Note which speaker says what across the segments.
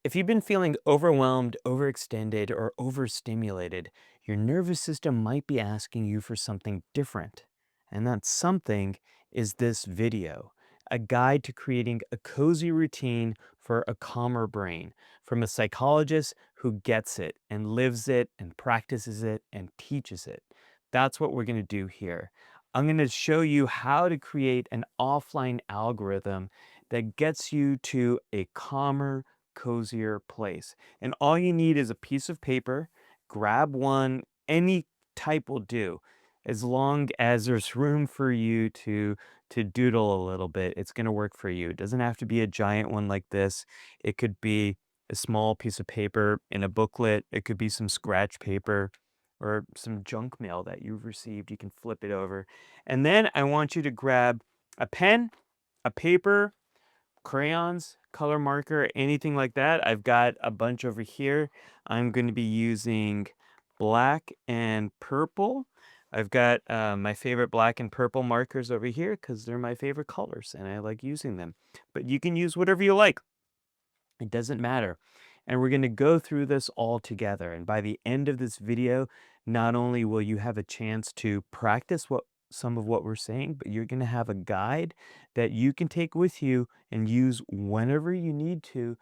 Speaker 1: If you've been feeling overwhelmed, overextended, or overstimulated, your nervous system might be asking you for something different. And that something is this video, a guide to creating a cozy routine for a calmer brain from a psychologist who gets it and lives it and practices it and teaches it. That's what we're going to do here. I'm going to show you how to create an offline algorithm that gets you to a calmer, cozier place. And all you need is a piece of paper, grab one, any type will do. As long as there's room for you to doodle a little bit, it's going to work for you. It doesn't have to be a giant one like this. It could be a small piece of paper in a booklet. It could be some scratch paper or some junk mail that you've received. You can flip it over. And then I want you to grab a pen, a paper, crayons, color marker, anything like that. I've got a bunch over here. I'm going to be using black and purple. I've got my favorite black and purple markers over here because they're my favorite colors and I like using them. But you can use whatever you like. It doesn't matter. And we're going to go through this all together. And by the end of this video, not only will you have a chance to practice some of what we're saying, but you're going to have a guide that you can take with you and use whenever you need to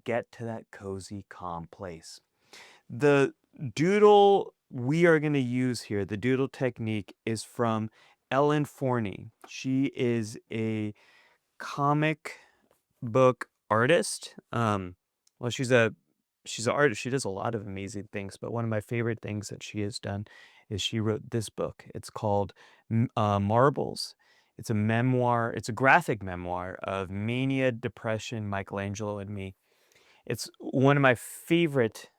Speaker 1: get to that cozy, calm place. The doodle we are going to use here, the doodle technique, is from Ellen Forney. She is a comic book artist. Well, she's an artist. She does a lot of amazing things, but one of my favorite things that she has done is she wrote this book. It's called Marbles. It's a memoir. It's a graphic memoir of mania, depression, Michelangelo, and me. It's one of my favorite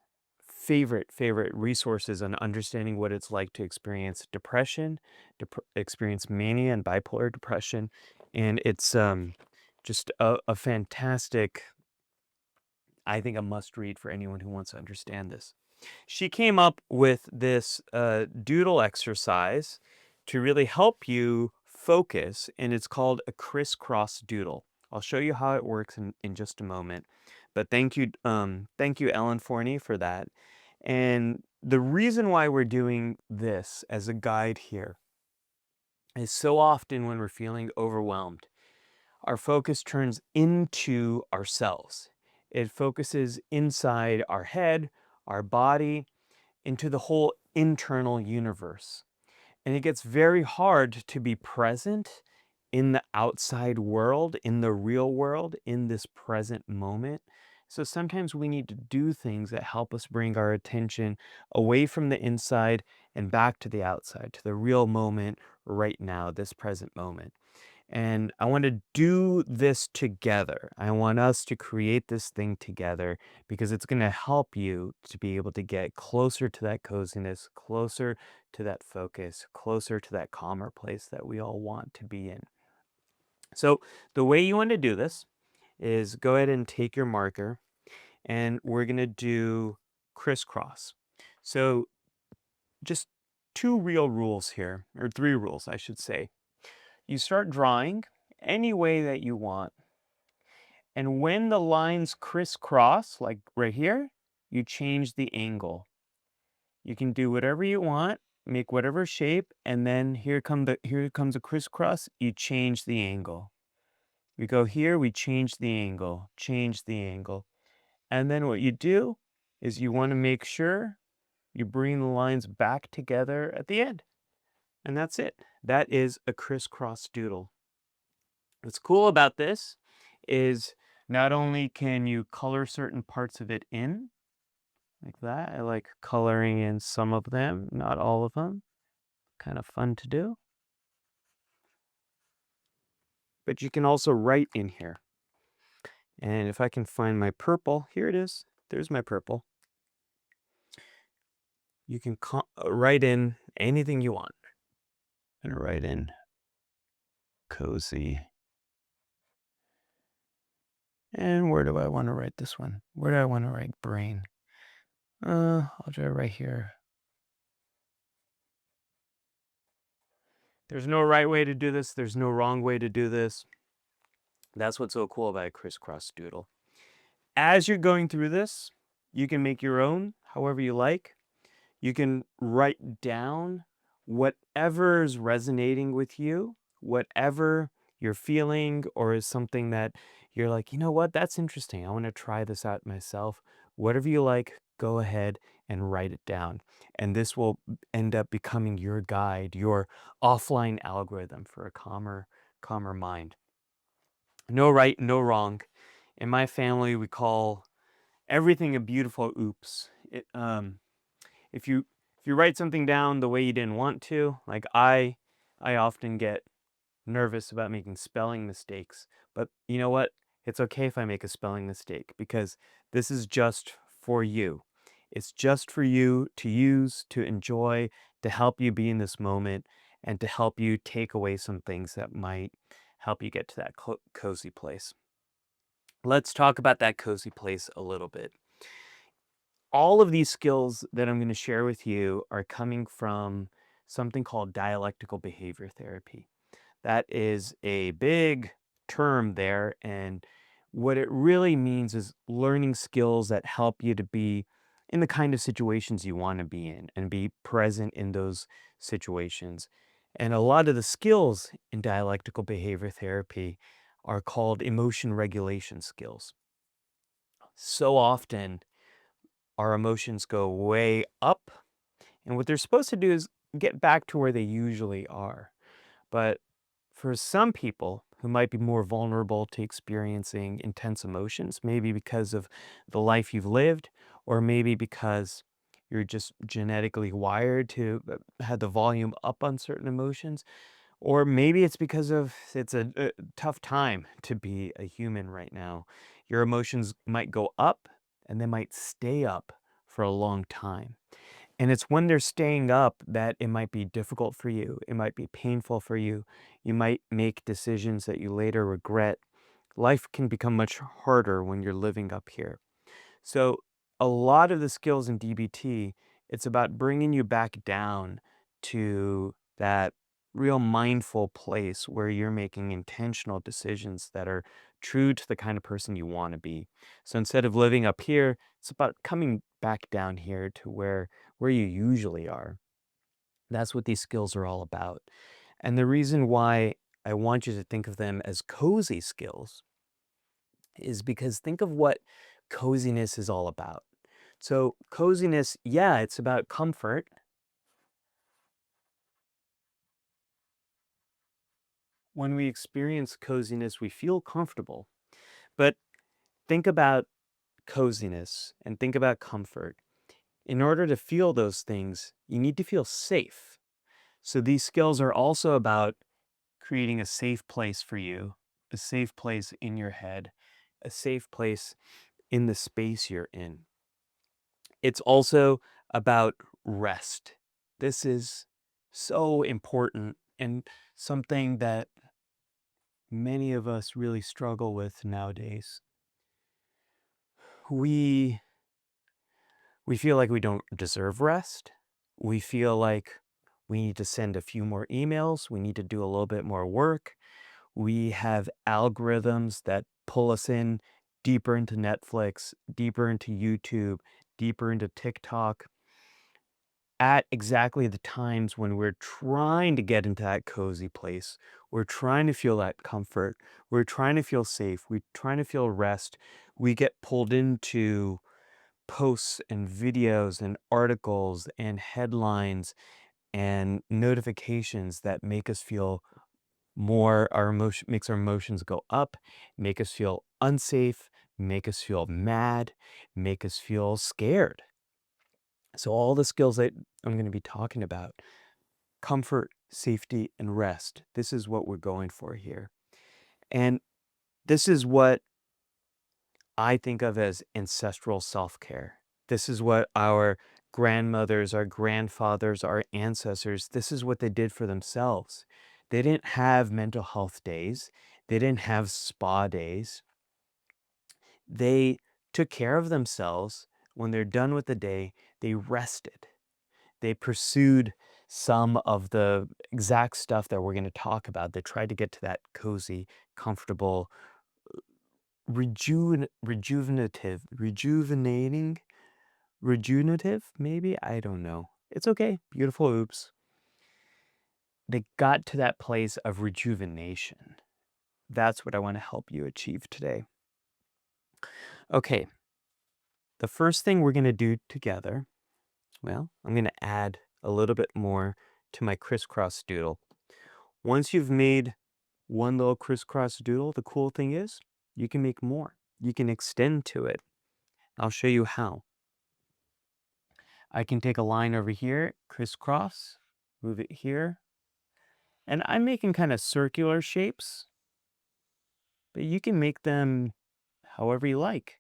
Speaker 1: resources on understanding what it's like to experience depression, experience mania and bipolar depression, and it's just a fantastic, I think, a must read for anyone who wants to understand this. She came up with this doodle exercise to really help you focus, and it's called a crisscross doodle. I'll show you how it works in just a moment. But thank you, Ellen Forney, for that. And the reason why we're doing this as a guide here is so often when we're feeling overwhelmed, our focus turns into ourselves. It focuses inside our head, our body, into the whole internal universe. And it gets very hard to be present in the outside world, in the real world, in this present moment. So sometimes we need to do things that help us bring our attention away from the inside and back to the outside, to the real moment right now, this present moment. And I want to do this together. I want us to create this thing together because it's going to help you to be able to get closer to that coziness, closer to that focus, closer to that calmer place that we all want to be in. So the way you want to do this is go ahead and take your marker and we're going to do crisscross. So just two real rules here, or three rules, I should say. You start drawing any way that you want. And when the lines crisscross, like right here, you change the angle. You can do whatever you want, make whatever shape, and then here comes a crisscross, you change the angle. We go here, we change the angle, change the angle. And then what you do is you want to make sure you bring the lines back together at the end. And that's it. That is a crisscross doodle. What's cool about this is not only can you color certain parts of it in, like that. I like coloring in some of them, not all of them. Kind of fun to do. But you can also write in here. And if I can find my purple, here it is. There's my purple. You can write in anything you want. I'm going to write in cozy. And where do I want to write this one? Where do I want to write brain? I'll try right here. There's no right way to do this. There's no wrong way to do this. That's what's so cool about a crisscross doodle. As you're going through this, you can make your own however you like. You can write down whatever is resonating with you, whatever you're feeling, or is something that you're like, you know what, that's interesting. I want to try this out myself. Whatever you like, go ahead and write it down. And this will end up becoming your guide, your offline algorithm for a calmer mind. No right, no wrong. In my family, we call everything a beautiful oops. If you if you write something down the way you didn't want to, like I often get nervous about making spelling mistakes, but you know what? It's okay if I make a spelling mistake because this is just for you. It's just for you to use, to enjoy, to help you be in this moment, and to help you take away some things that might help you get to that cozy place. Let's talk about that cozy place a little bit. All of these skills that I'm going to share with you are coming from something called dialectical behavior therapy. That is a big term there. And what it really means is learning skills that help you to be in the kind of situations you want to be in and be present in those situations. And a lot of the skills in dialectical behavior therapy are called emotion regulation skills. So often, our emotions go way up, and what they're supposed to do is get back to where they usually are. But for some people who might be more vulnerable to experiencing intense emotions, maybe because of the life you've lived, or maybe because you're just genetically wired to have the volume up on certain emotions, or maybe it's because of it's a tough time to be a human right now. Your emotions might go up and they might stay up for a long time. And it's when they're staying up that it might be difficult for you. It might be painful for you. You might make decisions that you later regret. Life can become much harder when you're living up here. So, a lot of the skills in DBT, it's about bringing you back down to that real mindful place where you're making intentional decisions that are true to the kind of person you want to be. So instead of living up here, it's about coming back down here to where you usually are. That's what these skills are all about. And the reason why I want you to think of them as cozy skills is because think of what coziness is all about. So, coziness, yeah, it's about comfort. When we experience coziness, we feel comfortable. But think about coziness and think about comfort. In order to feel those things, you need to feel safe. So, these skills are also about creating a safe place for you, a safe place in your head, a safe place in the space you're in. It's also about rest. This is so important and something that many of us really struggle with nowadays. We we feel like we don't deserve rest. We feel like we need to send a few more emails, we need to do a little bit more work. We have algorithms that pull us in deeper into Netflix, deeper into YouTube, deeper into TikTok at exactly the times when we're trying to get into that cozy place. We're trying to feel that comfort. We're trying to feel safe. We're trying to feel rest. We get pulled into posts and videos and articles and headlines and notifications that make us feel more our emotion makes our emotions go up, make us feel unsafe, make us feel mad, make us feel scared. So all the skills that I'm going to be talking about, comfort, safety, and rest. This is what we're going for here. And this is what I think of as ancestral self-care. This is what our grandmothers, our grandfathers, our ancestors, this is what they did for themselves. They didn't have mental health days. They didn't have spa days. They took care of themselves. When they're done with the day, they rested. They pursued some of the exact stuff that we're going to talk about. They tried to get to that cozy, comfortable rejuvenating, rejuvenative, maybe? I don't know. It's okay. Beautiful oops. They got to that place of rejuvenation. That's what I want to help you achieve today. Okay, the first thing we're going to do together, well, I'm going to add a little bit more to my crisscross doodle. Once you've made one little crisscross doodle, the cool thing is you can make more. You can extend to it. I'll show you how. I can take a line over here, crisscross, move it here. And I'm making kind of circular shapes, but you can make them however you like.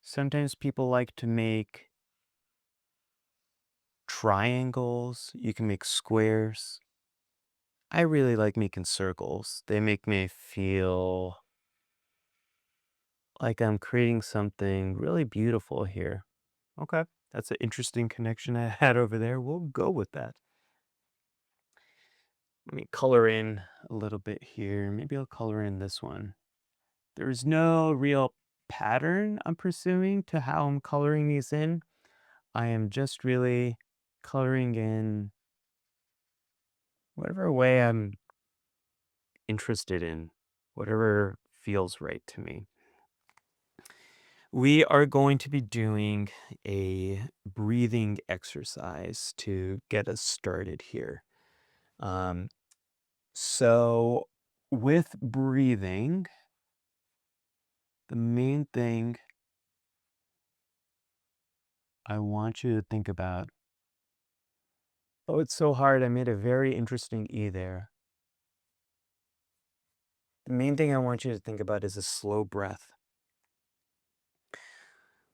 Speaker 1: Sometimes people like to make triangles. You can make squares. I really like making circles. They make me feel like I'm creating something really beautiful here. Okay, that's an interesting connection I had over there. We'll go with that. Let me color in a little bit here. Maybe I'll color in this one. There's no real pattern I'm pursuing to how I'm coloring these in. I am just really coloring in whatever way I'm interested in, whatever feels right to me. We are going to be doing a breathing exercise to get us started here. So with breathing, the main thing I want you to think about. Oh, it's so hard. I made a very interesting E there. The main thing I want you to think about is a slow breath.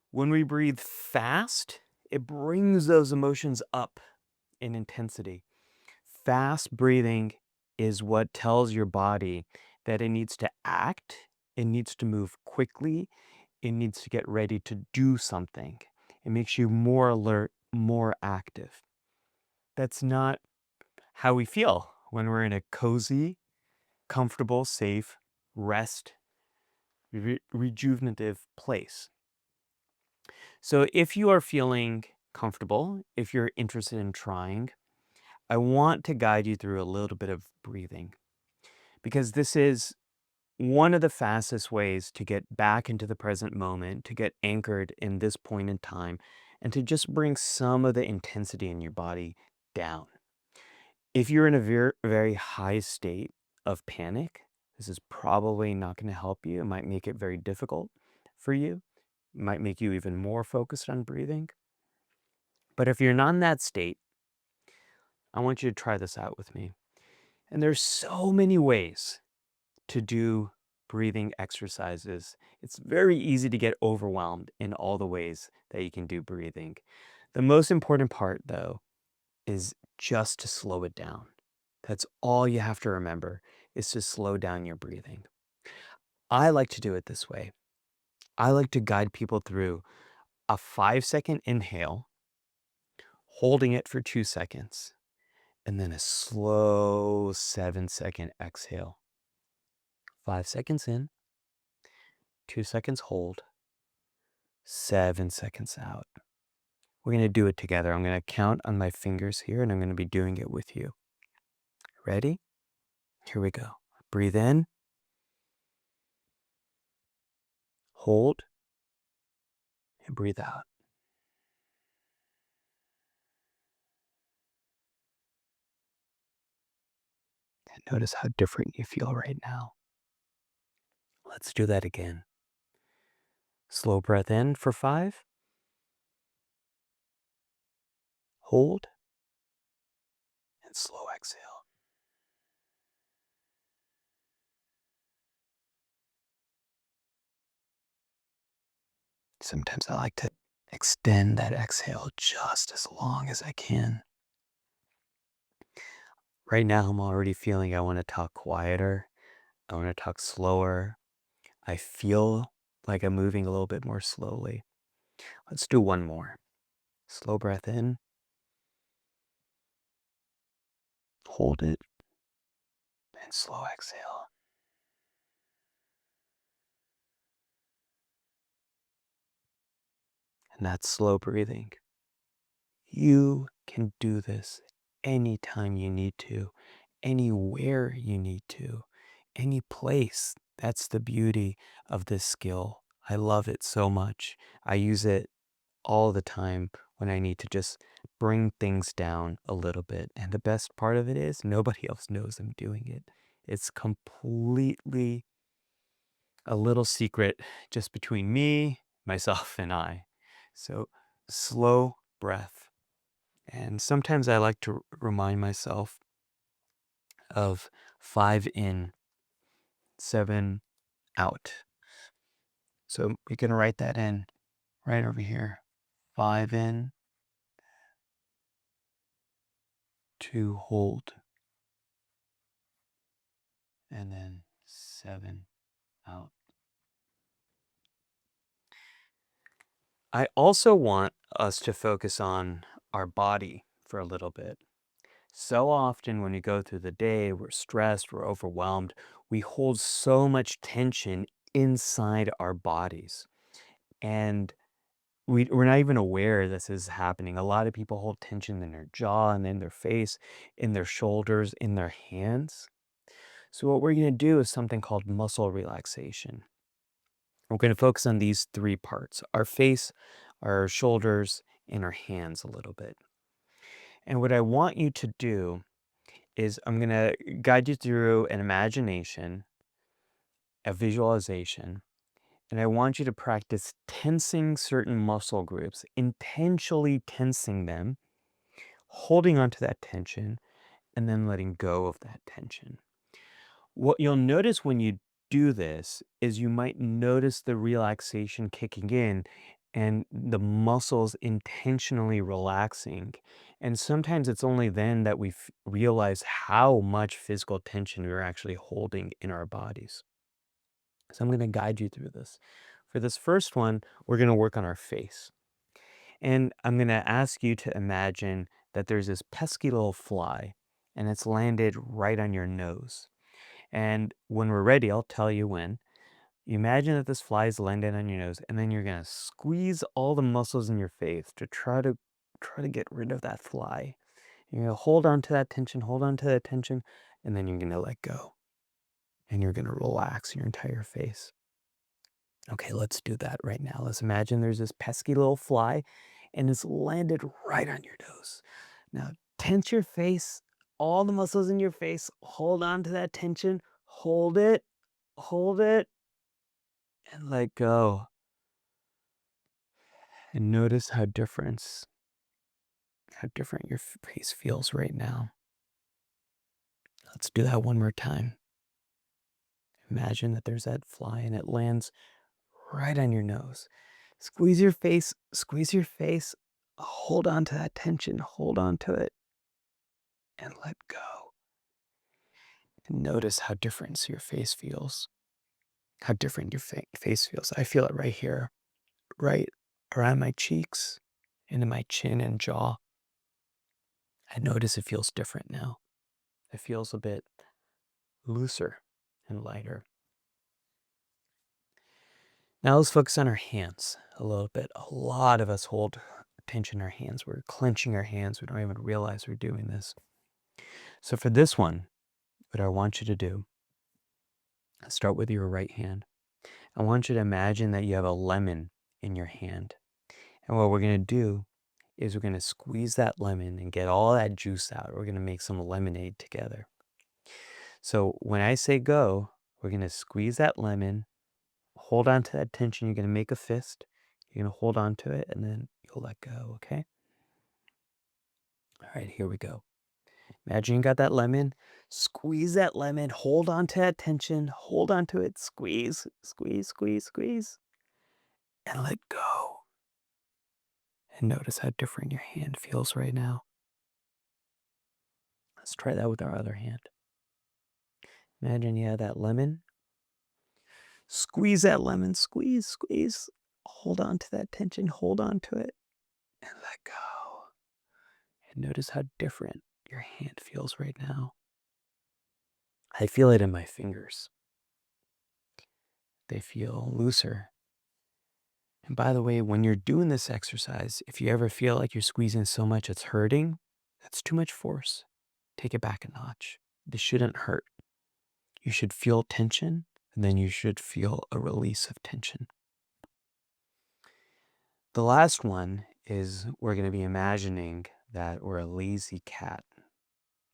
Speaker 1: When we breathe fast, it brings those emotions up in intensity. Fast breathing is what tells your body that it needs to act, it needs to move quickly, it needs to get ready to do something. It makes you more alert, more active. That's not how we feel when we're in a cozy, comfortable, safe, rest, rejuvenative place. So if you are feeling comfortable, if you're interested in trying, I want to guide you through a little bit of breathing because this is one of the fastest ways to get back into the present moment, to get anchored in this point in time, and to just bring some of the intensity in your body down. If you're in a very high state of panic, this is probably not going to help you. It might make it very difficult for you. It might make you even more focused on breathing. But if you're not in that state, I want you to try this out with me. And there's so many ways to do breathing exercises. It's very easy to get overwhelmed in all the ways that you can do breathing. The most important part, though, is just to slow it down. That's all you have to remember is to slow down your breathing. I like to do it this way. I like to guide people through a 5-second inhale, holding it for 2 seconds, and then a slow 7-second exhale. 5 seconds in, 2 seconds hold, 7 seconds out. We're going to do it together. I'm going to count on my fingers here, and I'm going to be doing it with you. Ready? Here we go. Breathe in, hold, and breathe out. And notice how different you feel right now. Let's do that again. Slow breath in for 5, hold, and slow exhale. Sometimes I like to extend that exhale just as long as I can. Right now, I'm already feeling I want to talk quieter. I want to talk slower. I feel like I'm moving a little bit more slowly. Let's do one more. Slow breath in, hold it, and slow exhale. and that's slow breathing. You can do this anytime you need to, anywhere you need to, any place. That's the beauty of this skill. I love it so much. I use it all the time when I need to just bring things down a little bit. And the best part of it is nobody else knows I'm doing it. It's completely a little secret just between me, myself, and I. So slow breath. And sometimes I like to remind myself of 5 in, 7 out. So we can write that in right over here. 5 in, 2 hold, and then 7 out. I also want us to focus on our body for a little bit. So often when we go through the day, we're stressed, we're overwhelmed, we hold so much tension inside our bodies. And we're not even aware this is happening. A lot of people hold tension in their jaw and in their face, in their shoulders, in their hands. So what we're going to do is something called muscle relaxation. We're going to focus on these 3 parts: our face, our shoulders, and our hands a little bit. And what I want you to do is I'm going to guide you through an imagination, a visualization, and I want you to practice tensing certain muscle groups, intentionally tensing them, holding onto that tension, and then letting go of that tension. What you'll notice when you do this is you might notice the relaxation kicking in and the muscles intentionally relaxing. And sometimes it's only then that we realize how much physical tension we're actually holding in our bodies. So I'm going to guide you through this. For this first one, we're going to work on our face. And I'm going to ask you to imagine that there's this pesky little fly and it's landed right on your nose. And when we're ready, I'll tell you when. You imagine that this fly is landed on your nose, and then you're gonna squeeze all the muscles in your face to try to get rid of that fly. You're gonna hold on to that tension, hold on to that tension, and then you're gonna let go. And you're gonna relax your entire face. Okay, let's do that right now. Let's imagine there's this pesky little fly, and it's landed right on your nose. Now, tense your face, all the muscles in your face, hold on to that tension, hold it, and let go. And notice how different your face feels right now. Let's do that one more time. Imagine that there's that fly and it lands right on your nose. Squeeze your face, hold on to that tension, hold on to it, and let go. And notice how different your face feels. How different your face feels. I feel it right here, right around my cheeks, into my chin and jaw. I notice it feels different now. It feels a bit looser and lighter. Now let's focus on our hands a little bit. A lot of us hold tension in our hands. We're clenching our hands. We don't even realize we're doing this. So for this one, what I want you to do, start with your right hand. I want you to imagine that you have a lemon in your hand. And what we're going to do is we're going to squeeze that lemon and get all that juice out. We're going to make some lemonade together. So when I say go, we're going to squeeze that lemon, hold on to that tension. You're going to make a fist. You're going to hold on to it, and then you'll let go, okay? All right, here we go. Imagine you got that lemon. Squeeze that lemon. Hold on to that tension. Hold on to it. Squeeze, squeeze, squeeze, squeeze. And let go. And notice how different your hand feels right now. Let's try that with our other hand. Imagine you have that lemon. Squeeze that lemon. Squeeze, squeeze. Hold on to that tension. Hold on to it. And let go. And notice how different your hand feels right now. I feel it in my fingers. They feel looser. And by the way, when you're doing this exercise, if you ever feel like you're squeezing so much it's hurting, that's too much force. Take it back a notch. This shouldn't hurt. You should feel tension, and then you should feel a release of tension. The last one is we're going to be imagining that we're a lazy cat.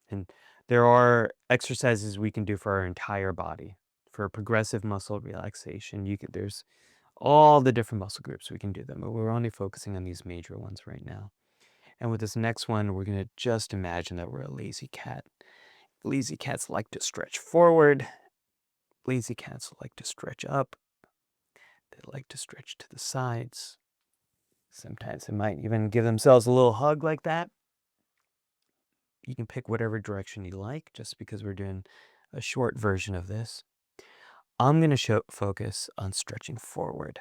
Speaker 1: And there are exercises we can do for our entire body. For progressive muscle relaxation, there's all the different muscle groups we can do them, but we're only focusing on these major ones right now. And with this next one, we're going to just imagine that we're a lazy cat. Lazy cats like to stretch forward. Lazy cats like to stretch up. They like to stretch to the sides. Sometimes they might even give themselves a little hug like that. You can pick whatever direction you like, just because we're doing a short version of this. I'm going to focus on stretching forward.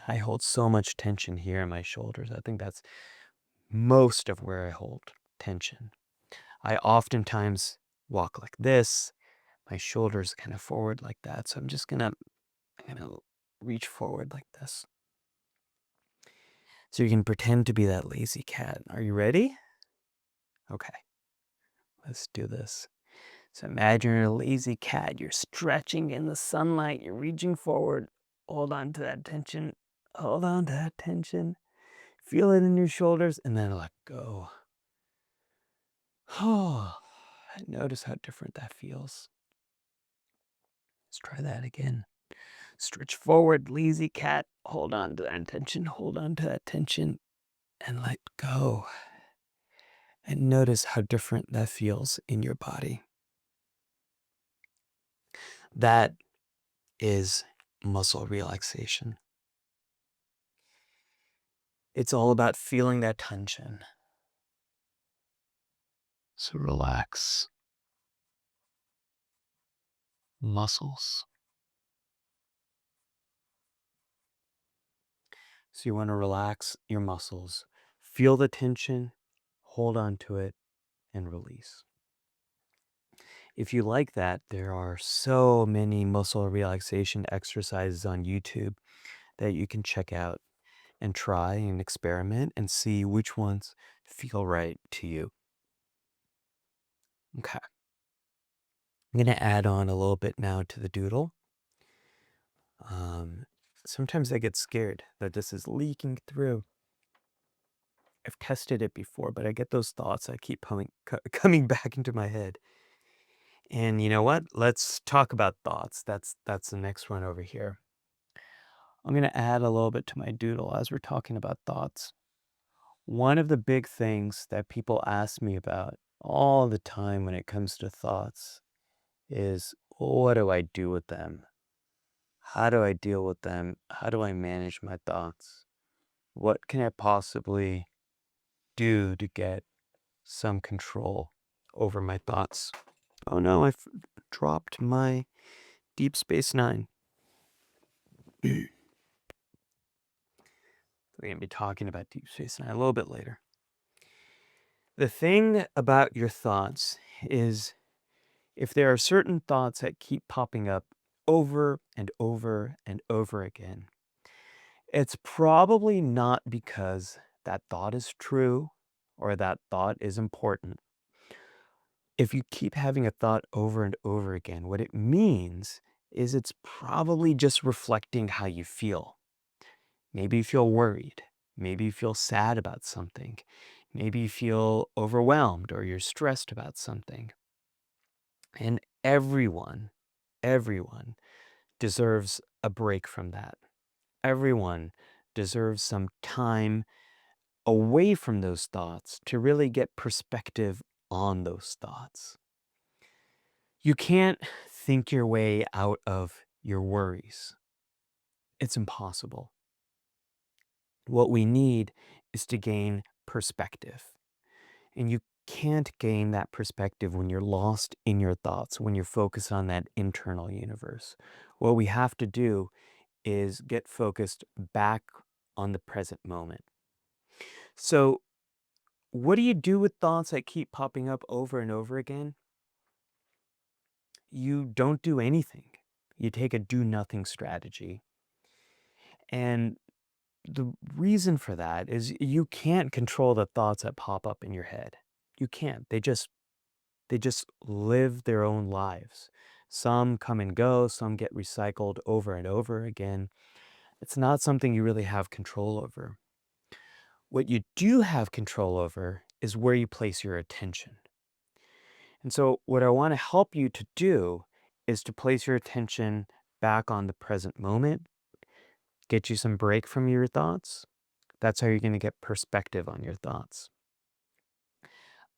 Speaker 1: I hold so much tension here in my shoulders. I think that's most of where I hold tension. I oftentimes walk like this, my shoulders kind of forward like that. So I'm gonna reach forward like this. So you can pretend to be that lazy cat. Are you ready? Okay, let's do this. So imagine you're a lazy cat. You're stretching in the sunlight. You're reaching forward. Hold on to that tension. Hold on to that tension. Feel it in your shoulders and then let go. Oh, notice how different that feels. Let's try that again. Stretch forward, lazy cat. Hold on to that tension. Hold on to that tension and let go. And notice how different that feels in your body. That is muscle relaxation. It's all about feeling that tension. So relax. Muscles. So you want to relax your muscles. Feel the tension, hold on to it, and release. If you like that, there are so many muscle relaxation exercises on YouTube that you can check out and try and experiment and see which ones feel right to you. Okay. I'm going to add on a little bit now to the doodle. Sometimes I get scared that this is leaking through. I've tested it before, but I get those thoughts that keep coming back into my head. And you know what? Let's talk about thoughts. That's the next one over here. I'm going to add a little bit to my doodle as we're talking about thoughts. One of the big things that people ask me about all the time when it comes to thoughts is, what do I do with them? How do I deal with them? How do I manage my thoughts? What can I possibly do to get some control over my thoughts? Oh no, I dropped my Deep Space Nine. We're going to be talking about Deep Space Nine a little bit later. The thing about your thoughts is, if there are certain thoughts that keep popping up over and over and over again, it's probably not because that thought is true or that thought is important. If you keep having a thought over and over again, what it means is it's probably just reflecting how you feel. Maybe you feel worried. Maybe you feel sad about something. Maybe you feel overwhelmed or you're stressed about something. And everyone deserves a break from that. Everyone deserves some time away from those thoughts to really get perspective on those thoughts. You can't think your way out of your worries. It's impossible. What we need is to gain perspective. And you can't gain that perspective when you're lost in your thoughts, when you're focused on that internal universe. What we have to do is get focused back on the present moment. So, what do you do with thoughts that keep popping up over and over again? You don't do anything. You take a do nothing strategy. And the reason for that is you can't control the thoughts that pop up in your head. You can't. They just live their own lives. Some come and go, some get recycled over and over again. It's not something you really have control over. What you do have control over is where you place your attention. And so, what I want to help you to do is to place your attention back on the present moment, get you some break from your thoughts. That's how you're going to get perspective on your thoughts.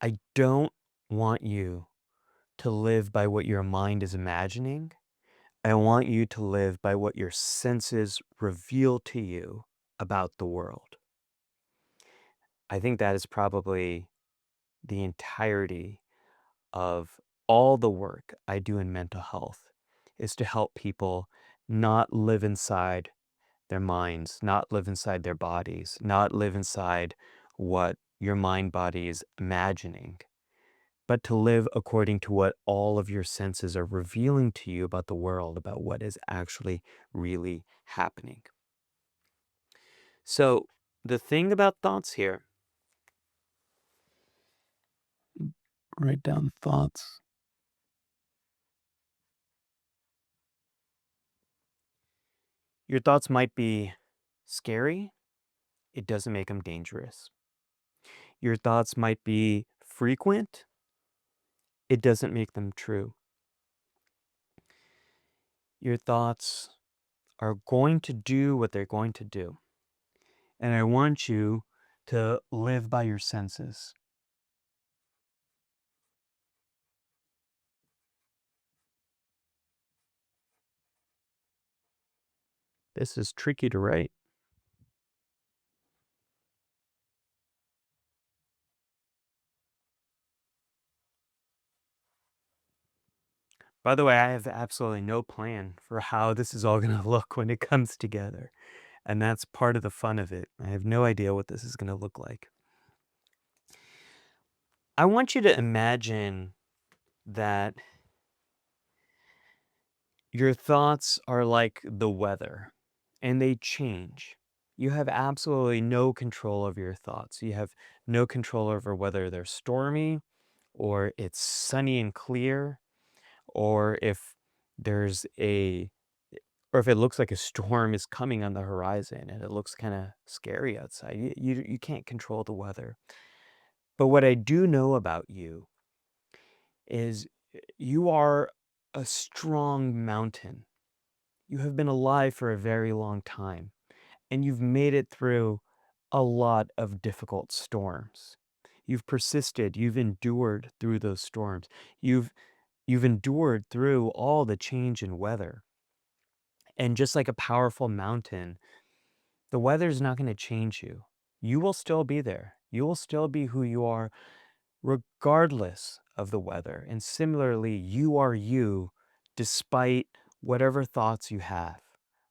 Speaker 1: I don't want you to live by what your mind is imagining. I want you to live by what your senses reveal to you about the world. I think that is probably the entirety of all the work I do in mental health is to help people not live inside their minds, not live inside their bodies, not live inside what your mind body is imagining, but to live according to what all of your senses are revealing to you about the world, about what is actually really happening. So, the thing about thoughts here, write down thoughts. Your thoughts might be scary, it doesn't make them dangerous. Your thoughts might be frequent, it doesn't make them true. Your thoughts are going to do what they're going to do. And I want you to live by your senses. This is tricky to write. By the way, I have absolutely no plan for how this is all going to look when it comes together. And that's part of the fun of it. I have no idea what this is going to look like. I want you to imagine that your thoughts are like the weather and they change. You have absolutely no control over your thoughts. You have no control over whether they're stormy or it's sunny and clear, or if there's a or if it looks like a storm is coming on the horizon and it looks kind of scary outside. You can't control the weather. But what I do know about you is you are a strong mountain. You have been alive for a very long time, and you've made it through a lot of difficult storms. You've persisted, you've endured through those storms. You've endured through all the change in weather. And just like a powerful mountain, the weather's not going to change you. You will still be there. You will still be who you are regardless of the weather. And similarly, you are you despite whatever thoughts you have,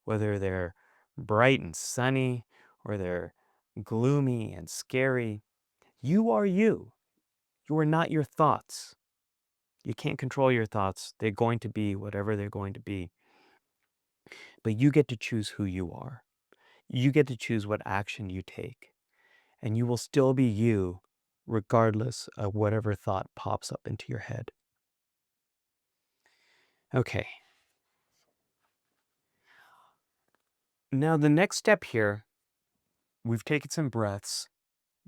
Speaker 1: whether they're bright and sunny or they're gloomy and scary. You are you. You are not your thoughts. You can't control your thoughts. They're going to be whatever they're going to be. But you get to choose who you are. You get to choose what action you take. And you will still be you regardless of whatever thought pops up into your head. Okay. Now, the next step here, we've taken some breaths.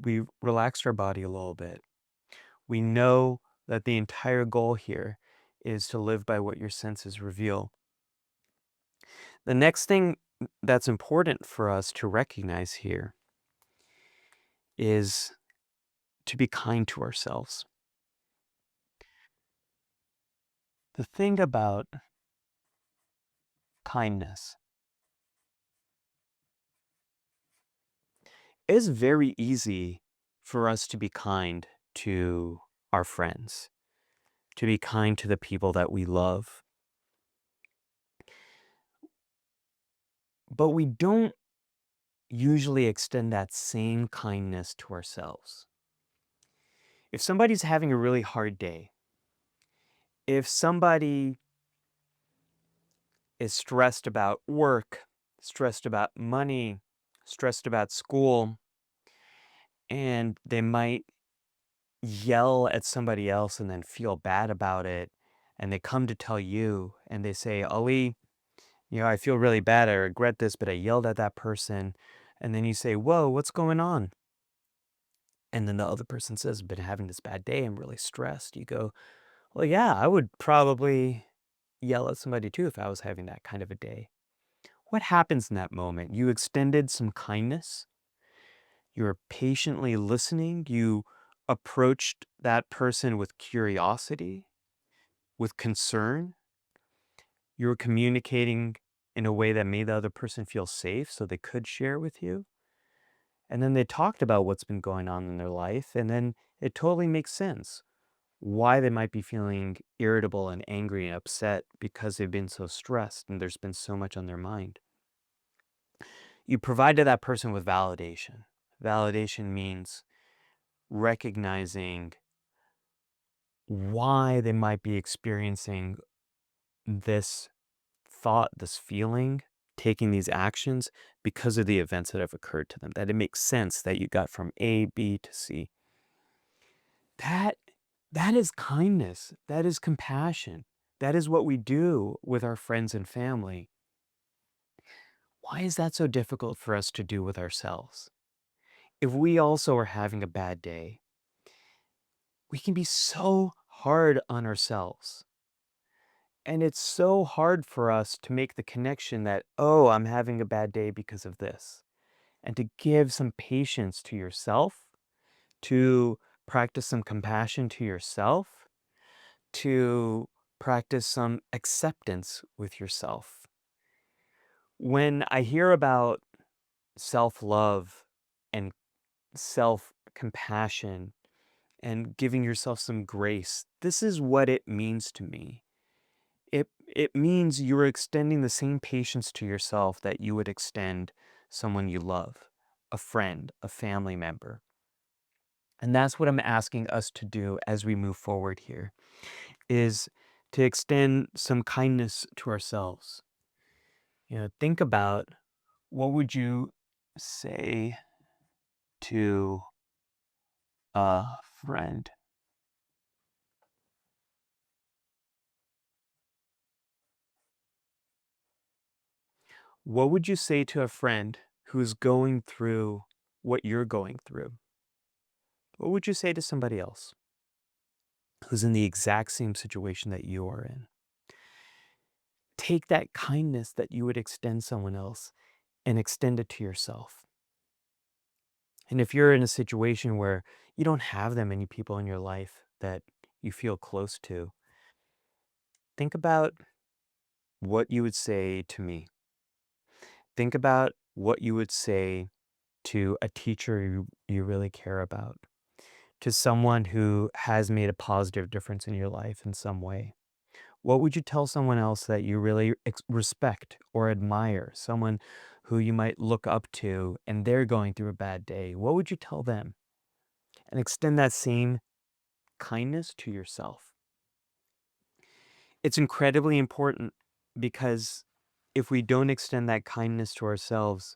Speaker 1: We've relaxed our body a little bit. We know that the entire goal here is to live by what your senses reveal. The next thing that's important for us to recognize here is to be kind to ourselves. The thing about kindness is very easy for us to be kind to our friends, to be kind to the people that we love. But we don't usually extend that same kindness to ourselves. If somebody's having a really hard day, if somebody is stressed about work, stressed about money, stressed about school, and they might yell at somebody else and then feel bad about it. And they come to tell you and they say, Ali, I feel really bad. I regret this, but I yelled at that person. And then you say, whoa, what's going on? And then the other person says, been having this bad day. I'm really stressed. You go, well, yeah, I would probably yell at somebody too if I was having that kind of a day. What happens in that moment? You extended some kindness. You're patiently listening. You approached that person with curiosity, with concern. You were communicating in a way that made the other person feel safe so they could share with you. And then they talked about what's been going on in their life. And then it totally makes sense why they might be feeling irritable and angry and upset because they've been so stressed and there's been so much on their mind. You provided that person with validation. Validation means recognizing why they might be experiencing this thought, this feeling, taking these actions because of the events that have occurred to them, that it makes sense that you got from A, B to C. That that is kindness. That is compassion. That is what we do with our friends and family. Why is that so difficult for us to do with ourselves? If we also are having a bad day, we can be so hard on ourselves. And it's so hard for us to make the connection that, oh, I'm having a bad day because of this. And to give some patience to yourself, to practice some compassion to yourself, to practice some acceptance with yourself. When I hear about self love and self compassion and giving yourself some grace, this is what it means to me. It means you're extending the same patience to yourself that you would extend someone you love, a friend, a family member. And that's what I'm asking us to do as we move forward here, is to extend some kindness to ourselves. Think about, what would you say to a friend? What would you say to a friend who's going through what you're going through? What would you say to somebody else who's in the exact same situation that you are in? Take that kindness that you would extend someone else and extend it to yourself. And if you're in a situation where you don't have that many people in your life that you feel close to, think about what you would say to me. Think about what you would say to a teacher you really care about, to someone who has made a positive difference in your life in some way. What would you tell someone else that you really respect or admire, someone who you might look up to and they're going through a bad day? What would you tell them? And extend that same kindness to yourself. It's incredibly important because if we don't extend that kindness to ourselves,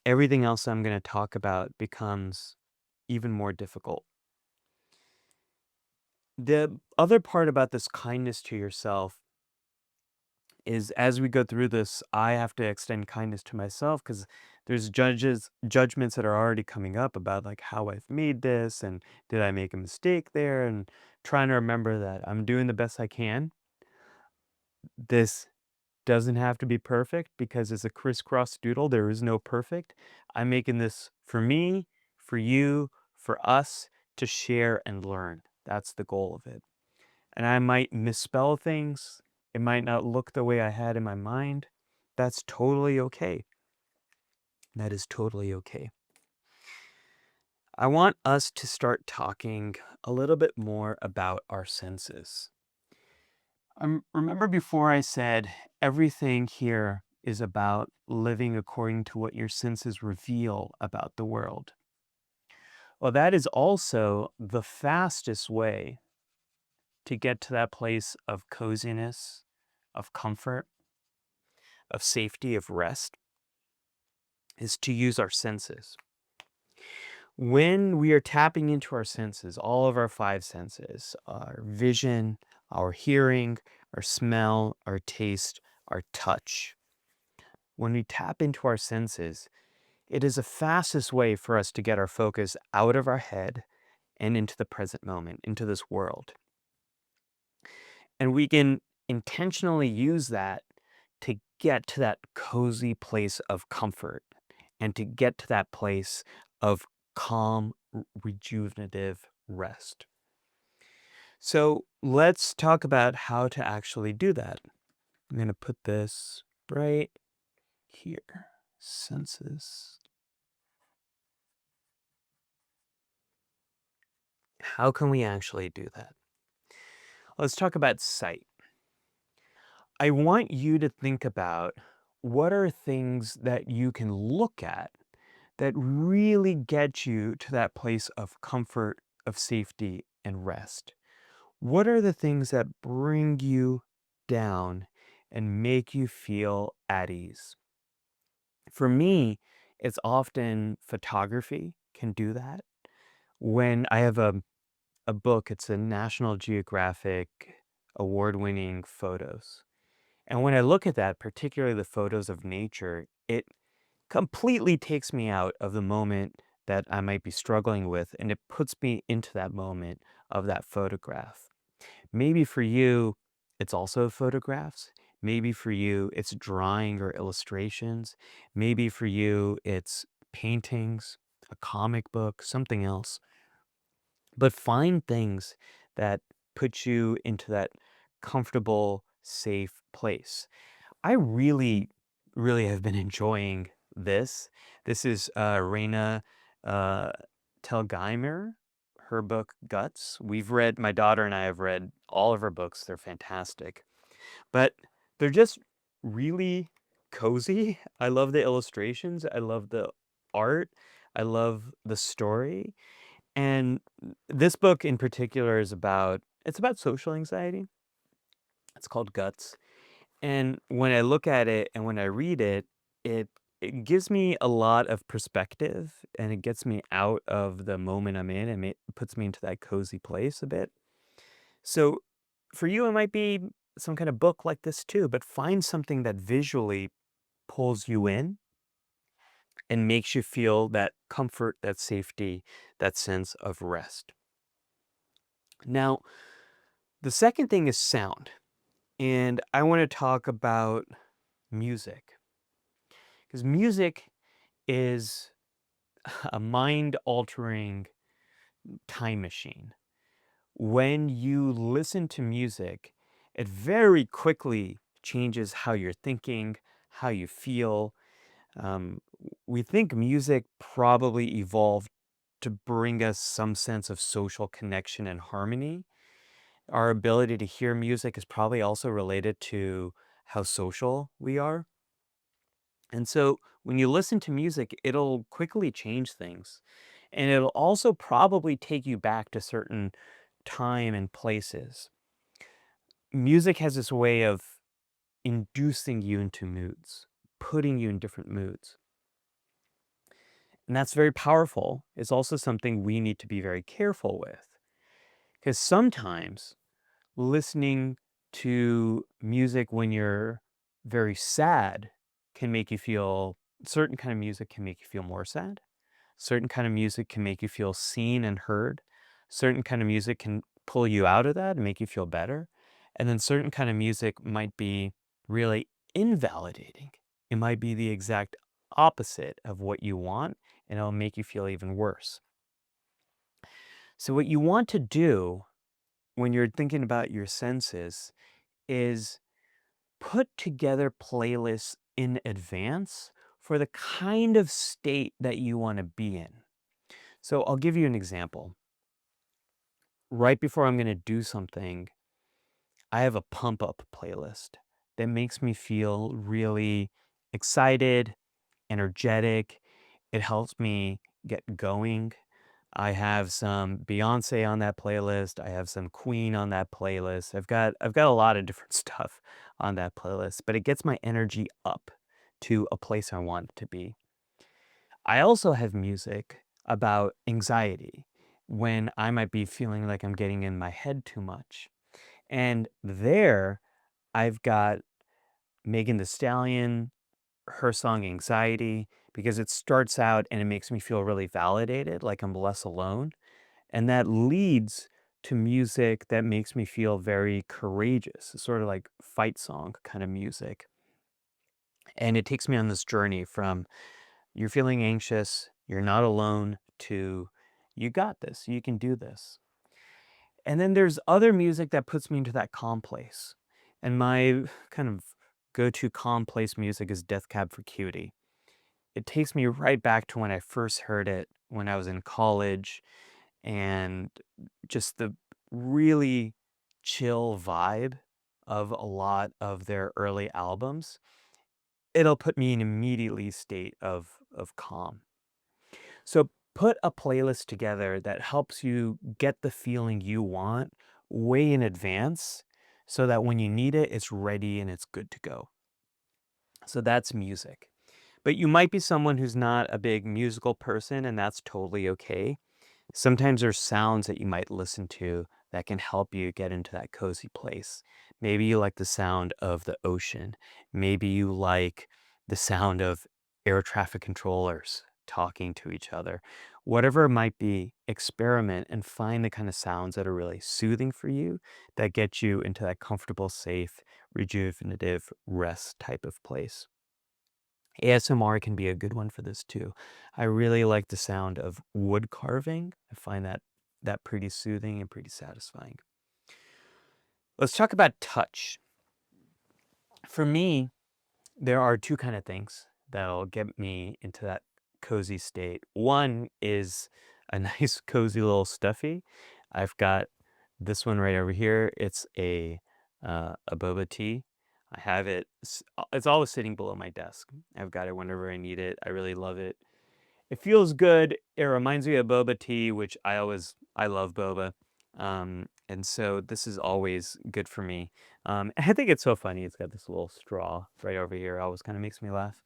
Speaker 1: everything else I'm going to talk about becomes even more difficult. The other part about this kindness to yourself is, as we go through this, I have to extend kindness to myself because there's judgments that are already coming up about like how I've made this and did I make a mistake there, and trying to remember that I'm doing the best I can. This doesn't have to be perfect because it's a crisscross doodle. There is no perfect. I'm making this for me, for you, for us to share and learn. That's the goal of it. And I might misspell things. It might not look the way I had in my mind. That's totally okay. That is totally okay. I want us to start talking a little bit more about our senses. Remember before I said everything here is about living according to what your senses reveal about the world. Well, that is also the fastest way to get to that place of coziness, of comfort, of safety, of rest. is to use our senses. When we are tapping into our senses, all of our five senses, our vision, our hearing, our smell, our taste, our touch, when we tap into our senses, it is the fastest way for us to get our focus out of our head and into the present moment, into this world. And we can intentionally use that to get to that cozy place of comfort and to get to that place of calm, rejuvenative rest. So let's talk about how to actually do that. I'm going to put this right here. Senses. How can we actually do that? Let's talk about sight. I want you to think about what are things that you can look at that really get you to that place of comfort, of safety, and rest. What are the things that bring you down and make you feel at ease? For me, it's often photography can do that. When I have a book, it's a National Geographic award-winning photos. And when I look at that, particularly the photos of nature, it completely takes me out of the moment that I might be struggling with, and it puts me into that moment of that photograph. Maybe for you, it's also photographs. Maybe for you, it's drawing or illustrations. Maybe for you, it's paintings, a comic book, something else. But find things that put you into that comfortable, safe place. I really have been enjoying this. This is Raina uh, Telgeimer, her book Guts. My daughter and I have read all of her books. They're fantastic, but they're just really cozy. I love the illustrations. I love the art. I love the story. And this book in particular it's about social anxiety. It's called Guts. And when I look at it and when I read it, it it gives me a lot of perspective and it gets me out of the moment I'm in and puts me into that cozy place a bit. So for you, it might be some kind of book like this too, but find something that visually pulls you in and makes you feel that comfort, that safety, that sense of rest. Now, the second thing is sound. And I want to talk about music because music is a mind altering time machine. When you listen to music, it very quickly changes how you're thinking, how you feel. We think music probably evolved to bring us some sense of social connection and harmony. Our ability to hear music is probably also related to how social we are. And so when you listen to music, it'll quickly change things. And it'll also probably take you back to certain time and places. Music has this way of inducing you into moods, putting you in different moods. And that's very powerful. It's also something we need to be very careful with. Because sometimes listening to music when you're very sad can make you feel certain kind of music can make you feel more sad. Certain kind of music can make you feel seen and heard. Certain kind of music can pull you out of that and make you feel better. And then certain kind of music might be really invalidating. It might be the exact opposite of what you want, and it'll make you feel even worse. So what you want to do when you're thinking about your senses is put together playlists in advance for the kind of state that you want to be in. So I'll give you an example. Right before I'm going to do something, I have a pump up playlist that makes me feel really excited, energetic. It helps me get going. I have some Beyoncé on that playlist. I have some Queen on that playlist. I've got a lot of different stuff on that playlist, but it gets my energy up to a place I want it to be. I also have music about anxiety when I might be feeling like I'm getting in my head too much. And there I've got Megan Thee Stallion, her song Anxiety, because it starts out and it makes me feel really validated, like I'm less alone. And that leads to music that makes me feel very courageous, sort of like fight song kind of music. And it takes me on this journey from you're feeling anxious, you're not alone, to you got this, you can do this. And then there's other music that puts me into that calm place. And my kind of go to calm place music is Death Cab for Cutie. It takes me right back to when I first heard it when I was in college and just the really chill vibe of a lot of their early albums. It'll put me in immediately state of calm. So put a playlist together that helps you get the feeling you want way in advance so that when you need it, it's ready and it's good to go. So that's music. But you might be someone who's not a big musical person, and that's totally okay. Sometimes there's sounds that you might listen to that can help you get into that cozy place. Maybe you like the sound of the ocean. Maybe you like the sound of air traffic controllers talking to each other. Whatever it might be, experiment and find the kind of sounds that are really soothing for you, that get you into that comfortable, safe, rejuvenative rest type of place. ASMR can be a good one for this too. I really like the sound of wood carving. I find that pretty soothing and pretty satisfying. Let's talk about touch. For me, there are two kind of things that'll get me into that cozy state. One is a nice cozy little stuffy. I've got this one right over here. It's a boba tea. I have it. It's always sitting below my desk. I've got it whenever I need it. I really love it. It feels good. It reminds me of boba tea, which I love boba. And so this is always good for me. I think it's so funny. It's got this little straw right over here. It always kind of makes me laugh.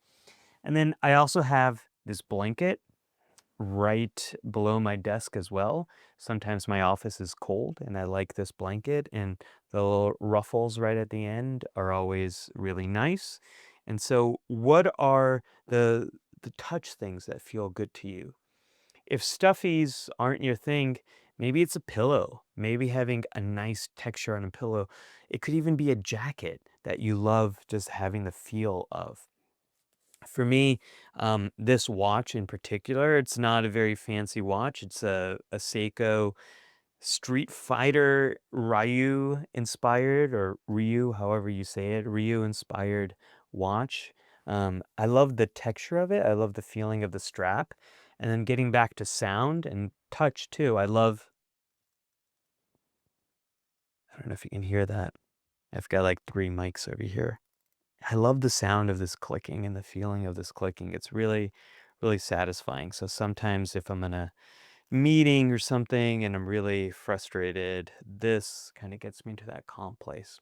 Speaker 1: And then I also have this blanket right below my desk as well. Sometimes my office is cold and I like this blanket, and the little ruffles right at the end are always really nice. And so what are the touch things that feel good to you? If stuffies aren't your thing, maybe it's a pillow. Maybe having a nice texture on a pillow. It could even be a jacket that you love just having the feel of. For me, this watch in particular, it's not a very fancy watch. It's a Seiko Street Fighter Ryu inspired, or Ryu, however you say it, Ryu inspired watch. I love the texture of it. I love the feeling of the strap. And then getting back to sound and touch too. I don't know if you can hear that. I've got like 3 mics over here. I love the sound of this clicking and the feeling of this clicking. It's really, really satisfying. So sometimes if I'm in a meeting or something and I'm really frustrated, this kind of gets me into that calm place.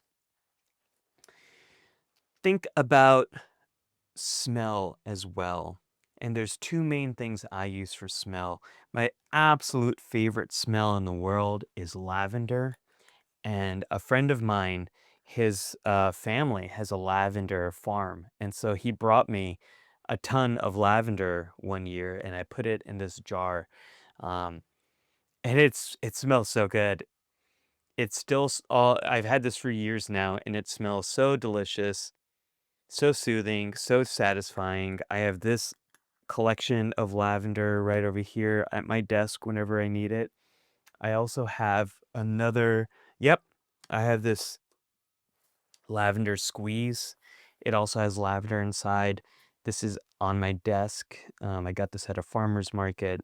Speaker 1: Think about smell as well. And there's two main things I use for smell. My absolute favorite smell in the world is lavender. And a friend of mine, his family has a lavender farm. And so he brought me a ton of lavender one year and I put it in this jar. Um, and it smells so good. It's still all I've had this for years now and it smells so delicious, so soothing, so satisfying. I have this collection of lavender right over here at my desk whenever I need it. I also have another, yep, I have this lavender squeeze. It also has lavender inside. This is on my desk. I got this at a farmer's market,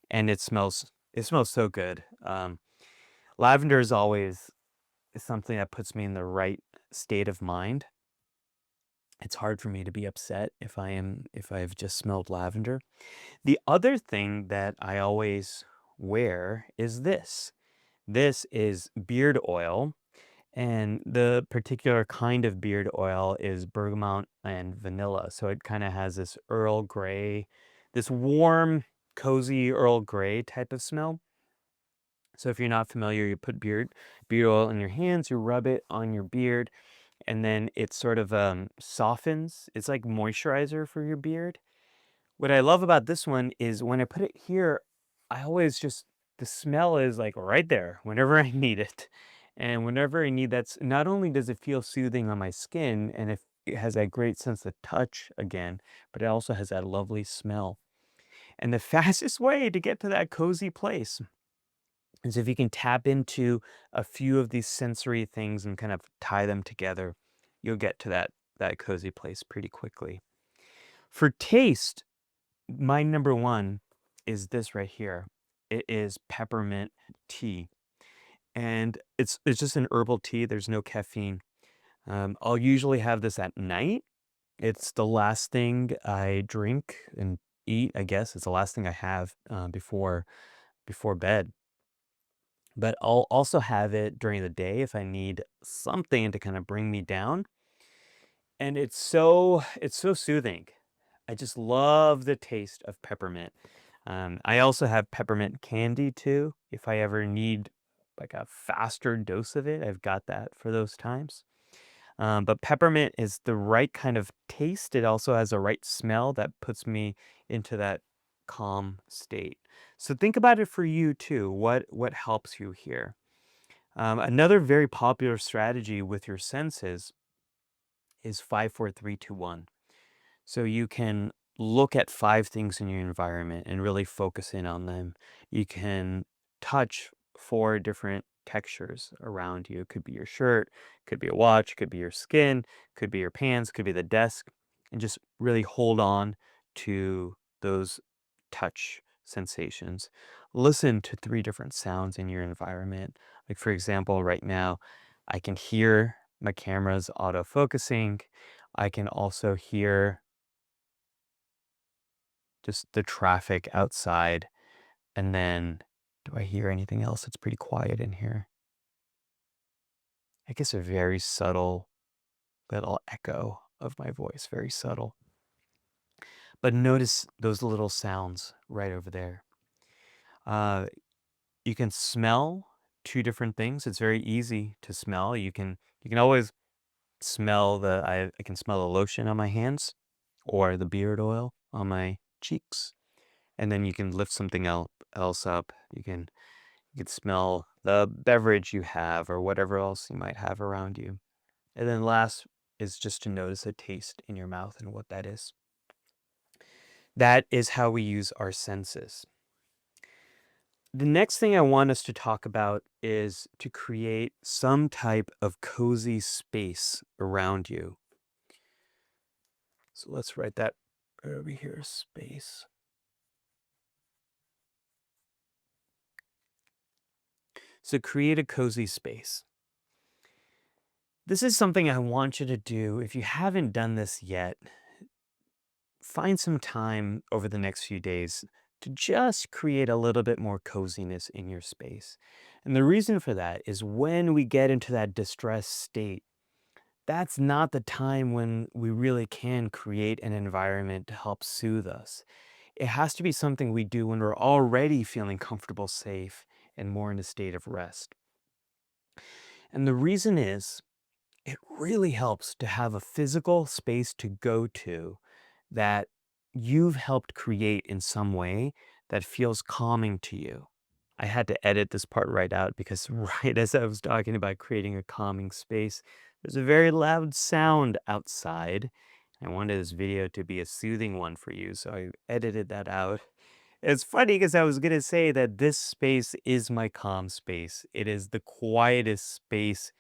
Speaker 1: and it smells so good. Lavender is always something that puts me in the right state of mind. It's hard for me to be upset if I've just smelled lavender. The other thing that I always wear is this. This is beard oil. And the particular kind of beard oil is bergamot and vanilla. So it kind of has this Earl Grey This warm, cozy Earl Grey type of smell. So if you're not familiar, you put beard oil in your hands, you rub it on your beard, and then it sort of softens. It's like moisturizer for your beard. What I love about this one is when I put it here, I always just the smell is like right there whenever I need it. And whenever I need not only does it feel soothing on my skin and it has that great sense of touch again, but it also has that lovely smell. And the fastest way to get to that cozy place is if you can tap into a few of these sensory things and kind of tie them together, you'll get to that cozy place pretty quickly. For taste, my number one is this right here. It is peppermint tea, and it's just an herbal tea. There's no caffeine. I'll usually have this at night. It's the last thing I drink and eat. I guess it's the last thing I have before bed. But I'll also have it during the day if I need something to kind of bring me down. And it's so soothing. I just love the taste of peppermint. I also have peppermint candy too. If I ever need like a faster dose of it, I've got that for those times. But peppermint is the right kind of taste. It also has a right smell that puts me into that calm state. So think about it for you too. What helps you here? Another very popular strategy with your senses is 5, 4, 3, 2, 1. So you can look at 5 things in your environment and really focus in on them. You can touch 4 different textures around you. It could be your shirt, could be a watch, could be your skin, could be your pants, could be the desk, and just really hold on to those touch sensations. Listen to 3 different sounds in your environment. Like, for example, right now, I can hear my camera's autofocusing. I can also hear just the traffic outside. And then, do I hear anything else? It's pretty quiet in here. I guess a very subtle little echo of my voice, very subtle. But notice those little sounds right over there. Uh, you can smell 2 different things. It's very easy to smell. You can always smell I can smell the lotion on my hands or the beard oil on my cheeks. And then you can lift something else up. You can smell the beverage you have or whatever else you might have around you. And then last is just to notice a taste in your mouth and what that is. That is how we use our senses. The next thing I want us to talk about is to create some type of cozy space around you. So let's write that over here, space. So create a cozy space. This is something I want you to do. If you haven't done this yet, find some time over the next few days to just create a little bit more coziness in your space. And the reason for that is when we get into that distressed state, that's not the time when we really can create an environment to help soothe us. It has to be something we do when we're already feeling comfortable, safe, and more in a state of rest. And the reason is it really helps to have a physical space to go to that you've helped create in some way that feels calming to you. I had to edit this part right out because right as I was talking about creating a calming space, there's a very loud sound outside. I wanted this video to be a soothing one for you, so I edited that out. It's funny because I was going to say that this space is my calm space. It is the quietest space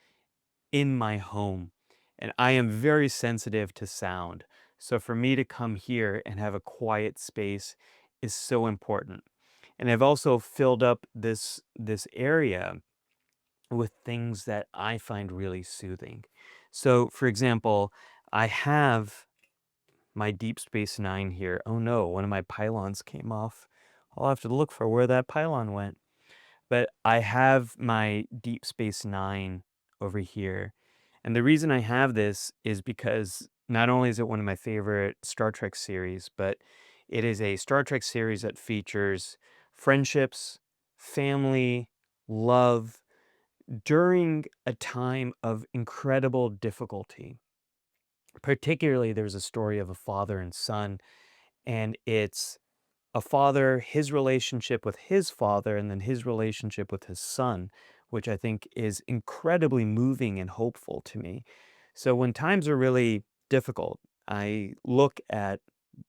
Speaker 1: in my home, and I am very sensitive to sound. So for me to come here and have a quiet space is so important. And I've also filled up this area with things that I find really soothing. So for example, I have my Deep Space Nine here. Oh no, one of my pylons came off. I'll have to look for where that pylon went. But I have my Deep Space Nine over here. And the reason I have this is because not only is it one of my favorite Star Trek series, but It is a Star Trek series that features friendships, family, love during a time of incredible difficulty. Particularly, there's a story of a father and son, and it's a father, his relationship with his father, and then his relationship with his son, which I think is incredibly moving and hopeful to me. So when times are really difficult, I look at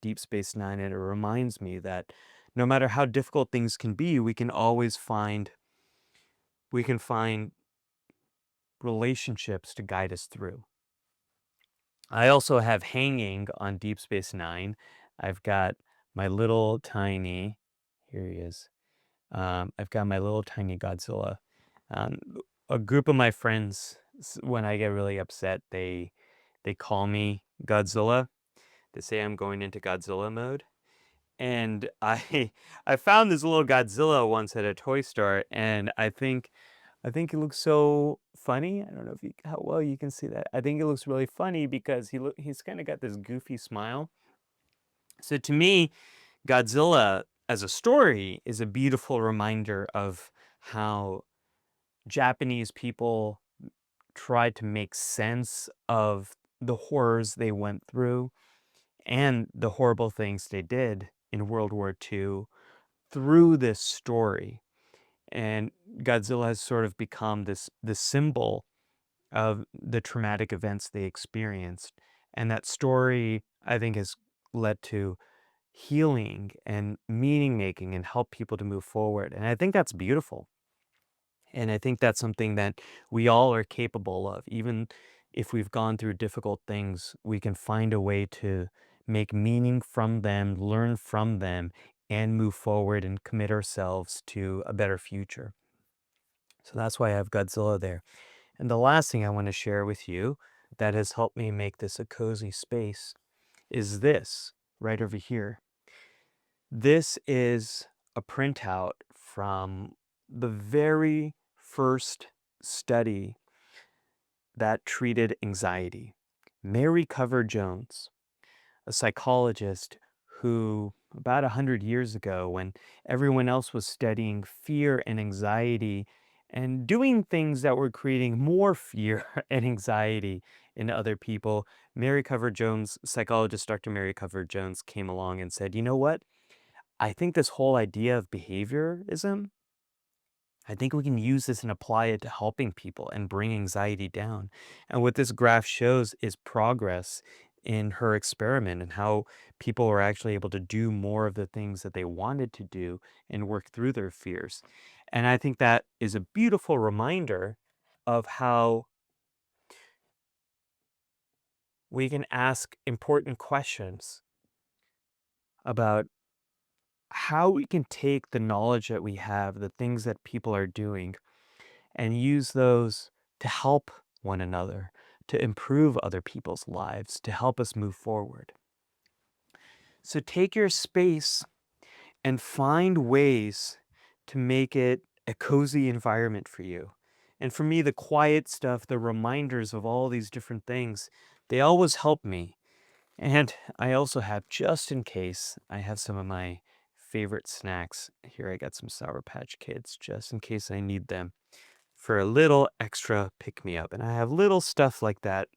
Speaker 1: Deep Space Nine and it reminds me that no matter how difficult things can be, we can find relationships to guide us through. I also have hanging on Deep Space Nine. I've got my little tiny, here he is. I've got my little tiny Godzilla. Um, a group of my friends, when I get really upset, they call me Godzilla. They say I'm going into Godzilla mode. And I I found this little Godzilla once at a toy store, and I think he looks so funny. I don't know if you how well you can see that. I think it looks really funny because he's kind of got this goofy smile. So to me, Godzilla as a story is a beautiful reminder of how Japanese people tried to make sense of the horrors they went through and the horrible things they did in World War II through this story. And Godzilla has sort of become this symbol of the traumatic events they experienced. And that story, I think, has led to healing and meaning making and help people to move forward. And I think that's beautiful. And I think that's something that we all are capable of. Even if we've gone through difficult things, we can find a way to make meaning from them, learn from them, and move forward and commit ourselves to a better future. So that's why I have Godzilla there. And the last thing I want to share with you that has helped me make this a cozy space is this right over here. This is a printout from the very first study that treated anxiety. Mary Cover Jones, a psychologist who, about 100 years ago, when everyone else was studying fear and anxiety and doing things that were creating more fear and anxiety in other people, Mary Cover Jones, psychologist Dr. Mary Cover Jones, came along and said, you know what? I think this whole idea of behaviorism, I think we can use this and apply it to helping people and bring anxiety down. And what this graph shows is progress in her experiment and how people were actually able to do more of the things that they wanted to do and work through their fears. And I think that is a beautiful reminder of how we can ask important questions about how we can take the knowledge that we have, the things that people are doing, and use those to help one another, to improve other people's lives, to help us move forward. So take your space and find ways to make it a cozy environment for you. And for me, the quiet stuff, the reminders of all these different things, they always help me. And I also have, just in case, I have some of my favorite snacks. Here I got some Sour Patch Kids, just in case I need them for a little extra pick me up. And I have little stuff like that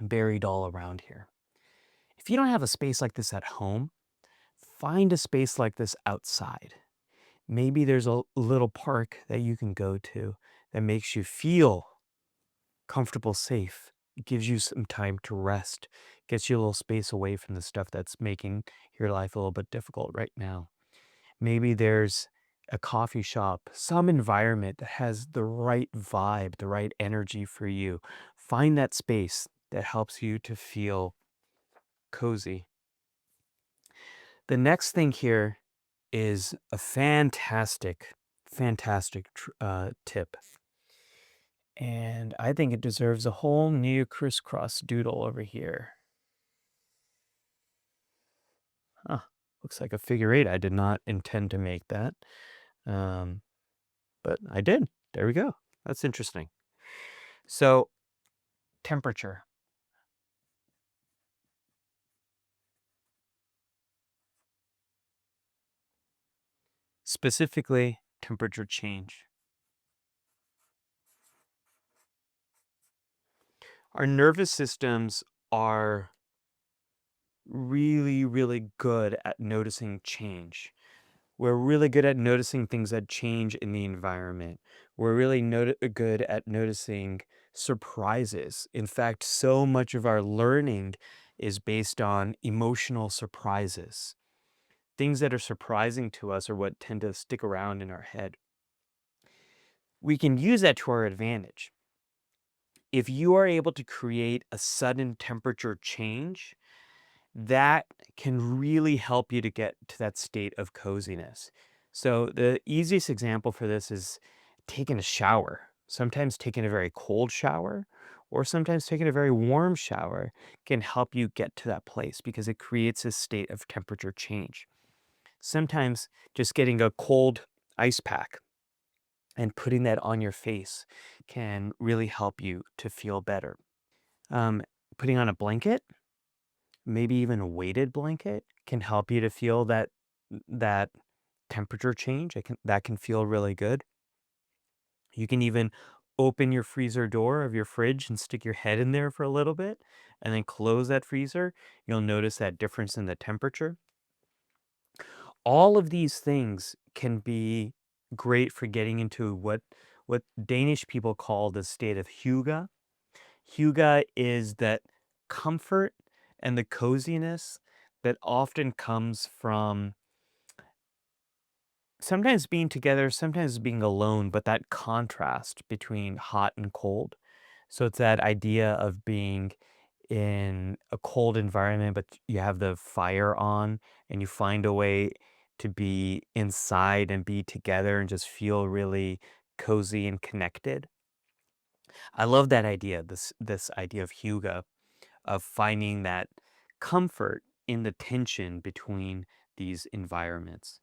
Speaker 1: buried all around here. If you don't have a space like this at home, find a space like this outside. Maybe there's a little park that you can go to that makes you feel comfortable, safe. It gives you some time to rest, gets you a little space away from the stuff that's making your life a little bit difficult right now. Maybe there's a coffee shop, some environment that has the right vibe, the right energy for you. Find that space that helps you to feel cozy. The next thing here is a fantastic tip. And I think it deserves a whole new crisscross doodle over here. Huh, looks like a figure eight. I did not intend to make that. Um, but I did. There we go. That's interesting. So, temperature. specifically temperature change. Our nervous systems are really, really good at noticing change. We're really good at noticing things that change in the environment. We're really good at noticing surprises. In fact, so much of our learning is based on emotional surprises. Things that are surprising to us are what tend to stick around in our head. We can use that to our advantage. If you are able to create a sudden temperature change, that can really help you to get to that state of coziness. So the easiest example for this is taking a shower. Sometimes taking a very cold shower or sometimes taking a very warm shower can help you get to that place because it creates a state of temperature change. Sometimes just getting a cold ice pack and putting that on your face can really help you to feel better. Um, Putting on a blanket, maybe even a weighted blanket, can help you to feel that temperature change. That can feel really good. You can even open your freezer door of your fridge and stick your head in there for a little bit and then close that freezer. You'll notice that difference in the temperature. All of these things can be great for getting into what Danish people call the state of hygge. Hygge is that comfort and the coziness that often comes from sometimes being together, sometimes being alone, but that contrast between hot and cold. So it's that idea of being in a cold environment, but you have the fire on and you find a way to be inside and be together and just feel really cozy and connected. I love that idea, this idea of hygge, of finding that comfort in the tension between these environments.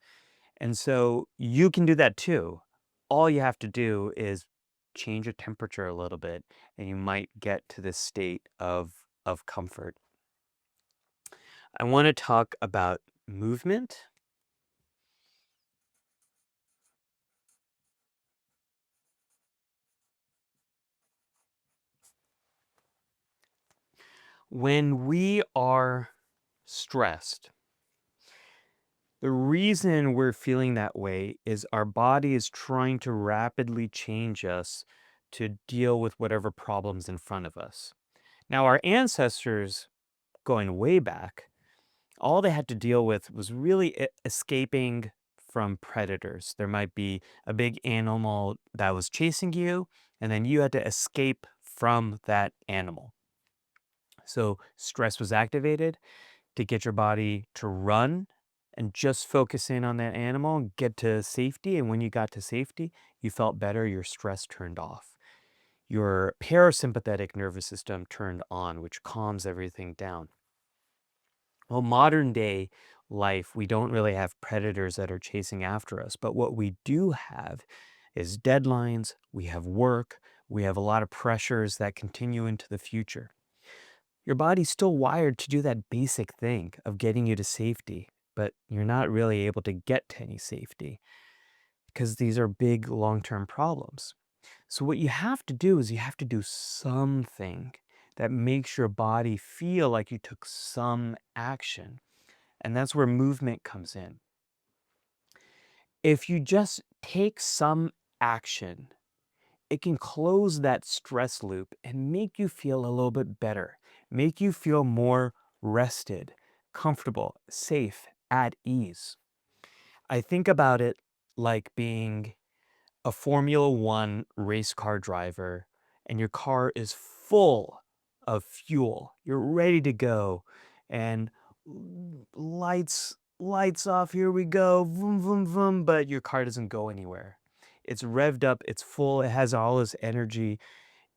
Speaker 1: And so you can do that too. All you have to do is change your temperature a little bit, and you might get to this state of comfort. I want to talk about movement. When we are stressed, the reason we're feeling that way is our body is trying to rapidly change us to deal with whatever problems in front of us. Now, our ancestors, going way back, all they had to deal with was really escaping from predators. There might be a big animal that was chasing you, and then you had to escape from that animal. So stress was activated to get your body to run and just focus in on that animal and get to safety. And when you got to safety, you felt better, your stress turned off. Your parasympathetic nervous system turned on, which calms everything down. Well, modern day life, we don't really have predators that are chasing after us, but what we do have is deadlines, we have work, we have a lot of pressures that continue into the future. Your body's still wired to do that basic thing of getting you to safety, but you're not really able to get to any safety because these are big long-term problems. So what you have to do is you have to do something that makes your body feel like you took some action. And that's where movement comes in. If you just take some action, it can close that stress loop and make you feel a little bit better, make you feel more rested, comfortable, safe, at ease. I think about it like being a Formula One race car driver and your car is full of fuel. You're ready to go and lights off, here we go, vroom, vroom, vroom, but your car doesn't go anywhere. It's revved up, it's full, it has all this energy,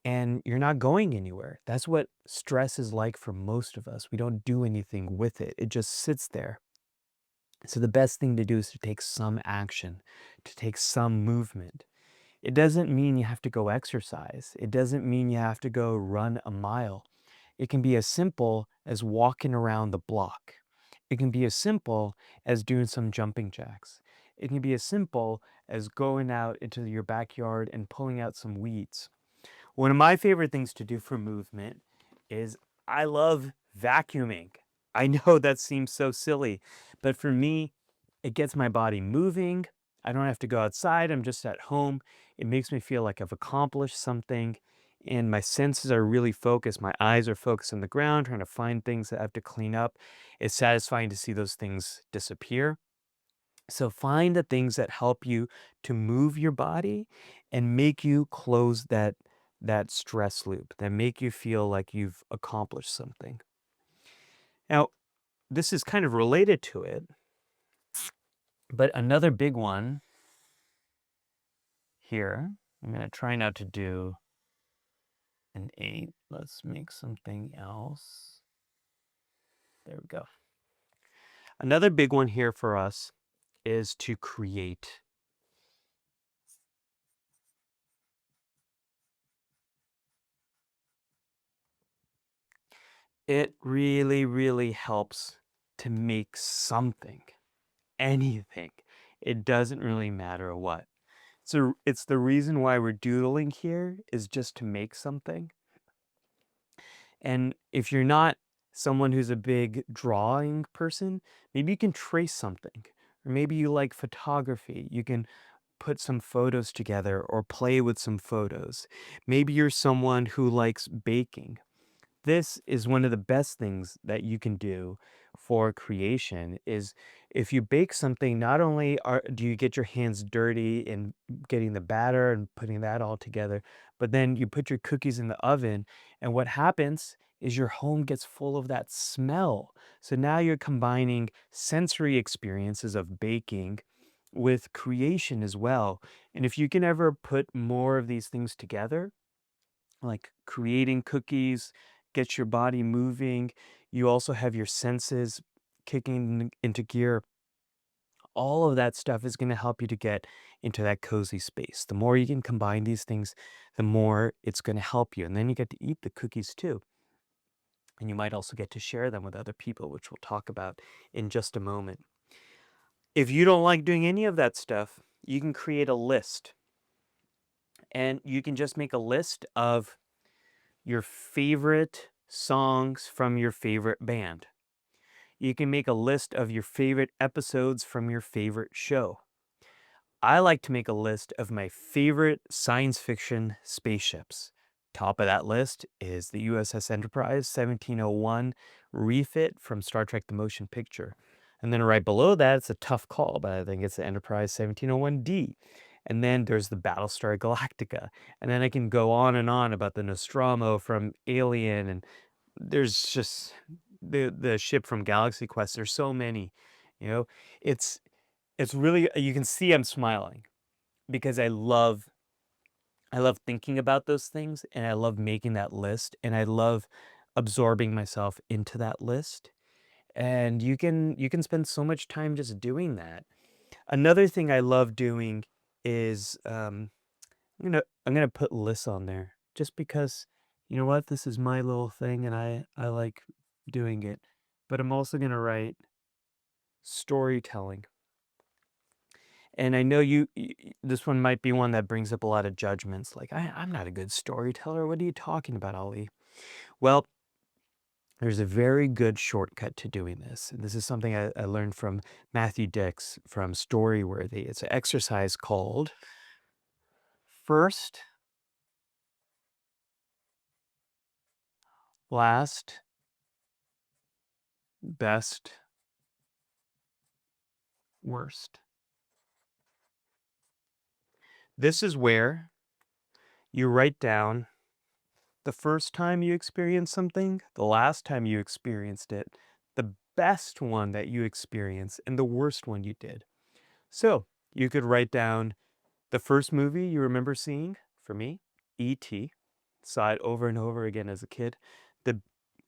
Speaker 1: and you're not going anywhere. That's what stress is like for most of us. We don't do anything with it. It just sits there. So the best thing to do is to take some action, to take some movement. It doesn't mean you have to go exercise. It doesn't mean you have to go run a mile. It can be as simple as walking around the block. It can be as simple as doing some jumping jacks. It can be as simple as going out into your backyard and pulling out some weeds. One of my favorite things to do for movement is I love vacuuming. I know that seems so silly, but for me, it gets my body moving. I don't have to go outside. I'm just at home. It makes me feel like I've accomplished something, and my senses are really focused. My eyes are focused on the ground, trying to find things that I have to clean up. It's satisfying to see those things disappear. So find the things that help you to move your body and make you close that stress loop, that make you feel like you've accomplished something. Now, this is kind of related to it, but another big one here, I'm going to try not to do an 8. Let's make something else. There we go. Another big one here for us is to create. It really, really helps to make something, anything. It doesn't really matter what. So it's the reason why we're doodling here is just to make something. And if you're not someone who's a big drawing person, maybe you can trace something. Or maybe you like photography. You can put some photos together or play with some photos. Maybe you're someone who likes baking. This is one of the best things that you can do for creation is if you bake something, not only do you get your hands dirty in getting the batter and putting that all together, but then you put your cookies in the oven, and what happens is your home gets full of that smell. So now you're combining sensory experiences of baking with creation as well. And if you can ever put more of these things together, like creating cookies, gets your body moving. You also have your senses kicking into gear. All of that stuff is going to help you to get into that cozy space. The more you can combine these things, the more it's going to help you. And then you get to eat the cookies too. And you might also get to share them with other people, which we'll talk about in just a moment. If you don't like doing any of that stuff, you can create a list. And you can just make a list of your favorite songs from your favorite band. You can make a list of your favorite episodes from your favorite show. I like to make a list of my favorite science fiction spaceships. Top of that list is the USS Enterprise 1701 refit from Star Trek The Motion Picture. And then right below that, it's a tough call, but I think it's the Enterprise 1701D. And then there's the Battlestar Galactica. And then I can go on about the Nostromo from Alien, and there's just the ship from Galaxy Quest. There's so many, you know. It's really, you can see I'm smiling because I love thinking about those things, and I love making that list, and I love absorbing myself into that list. And you can spend so much time just doing that. Another thing I love doing is I'm gonna put lists on there just because you know what, this is my little thing and I like doing it. But I'm also gonna write storytelling. And I know this one might be one that brings up a lot of judgments, like I'm not a good storyteller. What are you talking about, Ali? Well, there's a very good shortcut to doing this. And this is something I learned from Matthew Dix from Storyworthy. It's an exercise called First, Last, Best, Worst. This is where you write down the first time you experienced something, the last time you experienced it, the best one that you experienced, and the worst one you did. So you could write down the first movie you remember seeing, for me, E.T. Saw it over and over again as a kid. The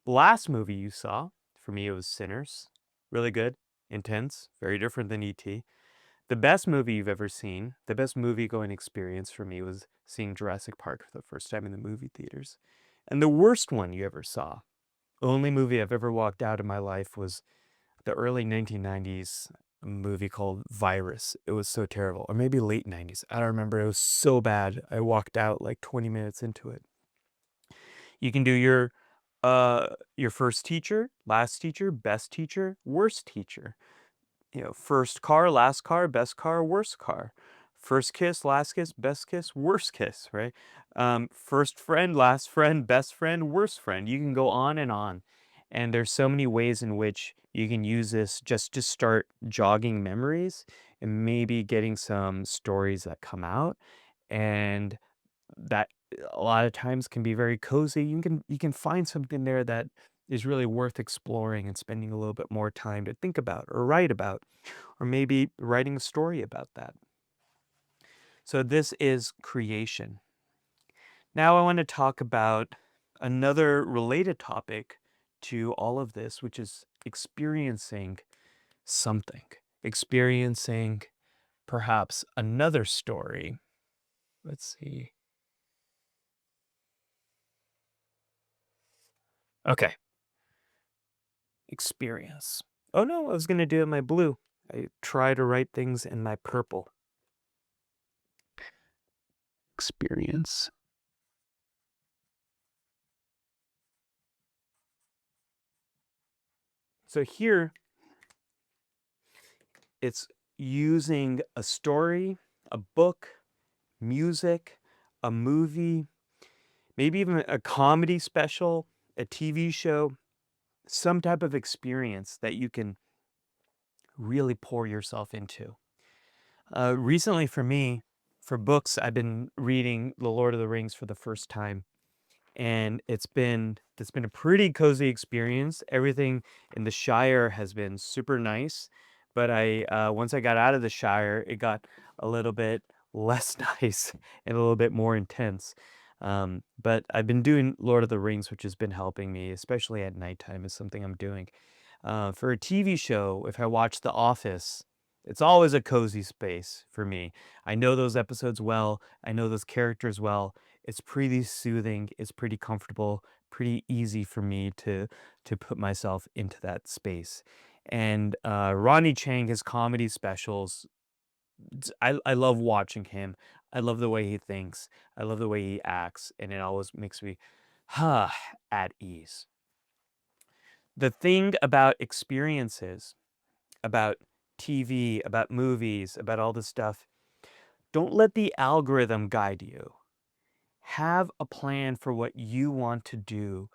Speaker 1: last movie you saw, for me, it was Sinners. Really good, intense, very different than E.T. The best movie you've ever seen, the best movie going experience for me was seeing Jurassic Park for the first time in the movie theaters. And the worst one you ever saw, the only movie I've ever walked out of my life was the early 1990s a movie called Virus. It was so terrible. Or maybe late 90s. I don't remember. It was so bad. I walked out like 20 minutes into it. You can do your first teacher, last teacher, best teacher, worst teacher. First car, last car, best car, worst car. First kiss, last kiss, best kiss, worst kiss, right? First friend, last friend, best friend, worst friend. You can go on and on. And there's so many ways in which you can use this just to start jogging memories and maybe getting some stories that come out. And that a lot of times can be very cozy. You can find something there that is really worth exploring and spending a little bit more time to think about or write about, or maybe writing a story about that. So this is creation. Now I want to talk about another related topic to all of this, which is experiencing something, experiencing perhaps another story. Let's see. Okay. Experience. Oh no, I was going to do it in my blue. I try to write things in my purple. Experience. So here, it's using a story, a book, music, a movie, maybe even a comedy special, a TV show, some type of experience that you can really pour yourself into. Recently for me, for books, I've been reading The Lord of the Rings for the first time. And it's been a pretty cozy experience. Everything in the Shire has been super nice, but I once I got out of the Shire, it got a little bit less nice and a little bit more intense. But I've been doing Lord of the Rings, which has been helping me, especially at nighttime, is something I'm doing. For a TV show, if I watch The Office, it's always a cozy space for me. I know those episodes well. I know those characters well. It's pretty soothing. It's pretty comfortable. Pretty easy for me to put myself into that space. And Ronnie Chang, his comedy specials, I love watching him. I love the way he thinks. I love the way he acts, and it always makes me, at ease. The thing about experiences, about TV, about movies, about all this stuff, don't let the algorithm guide you. Have a plan for what you want to do,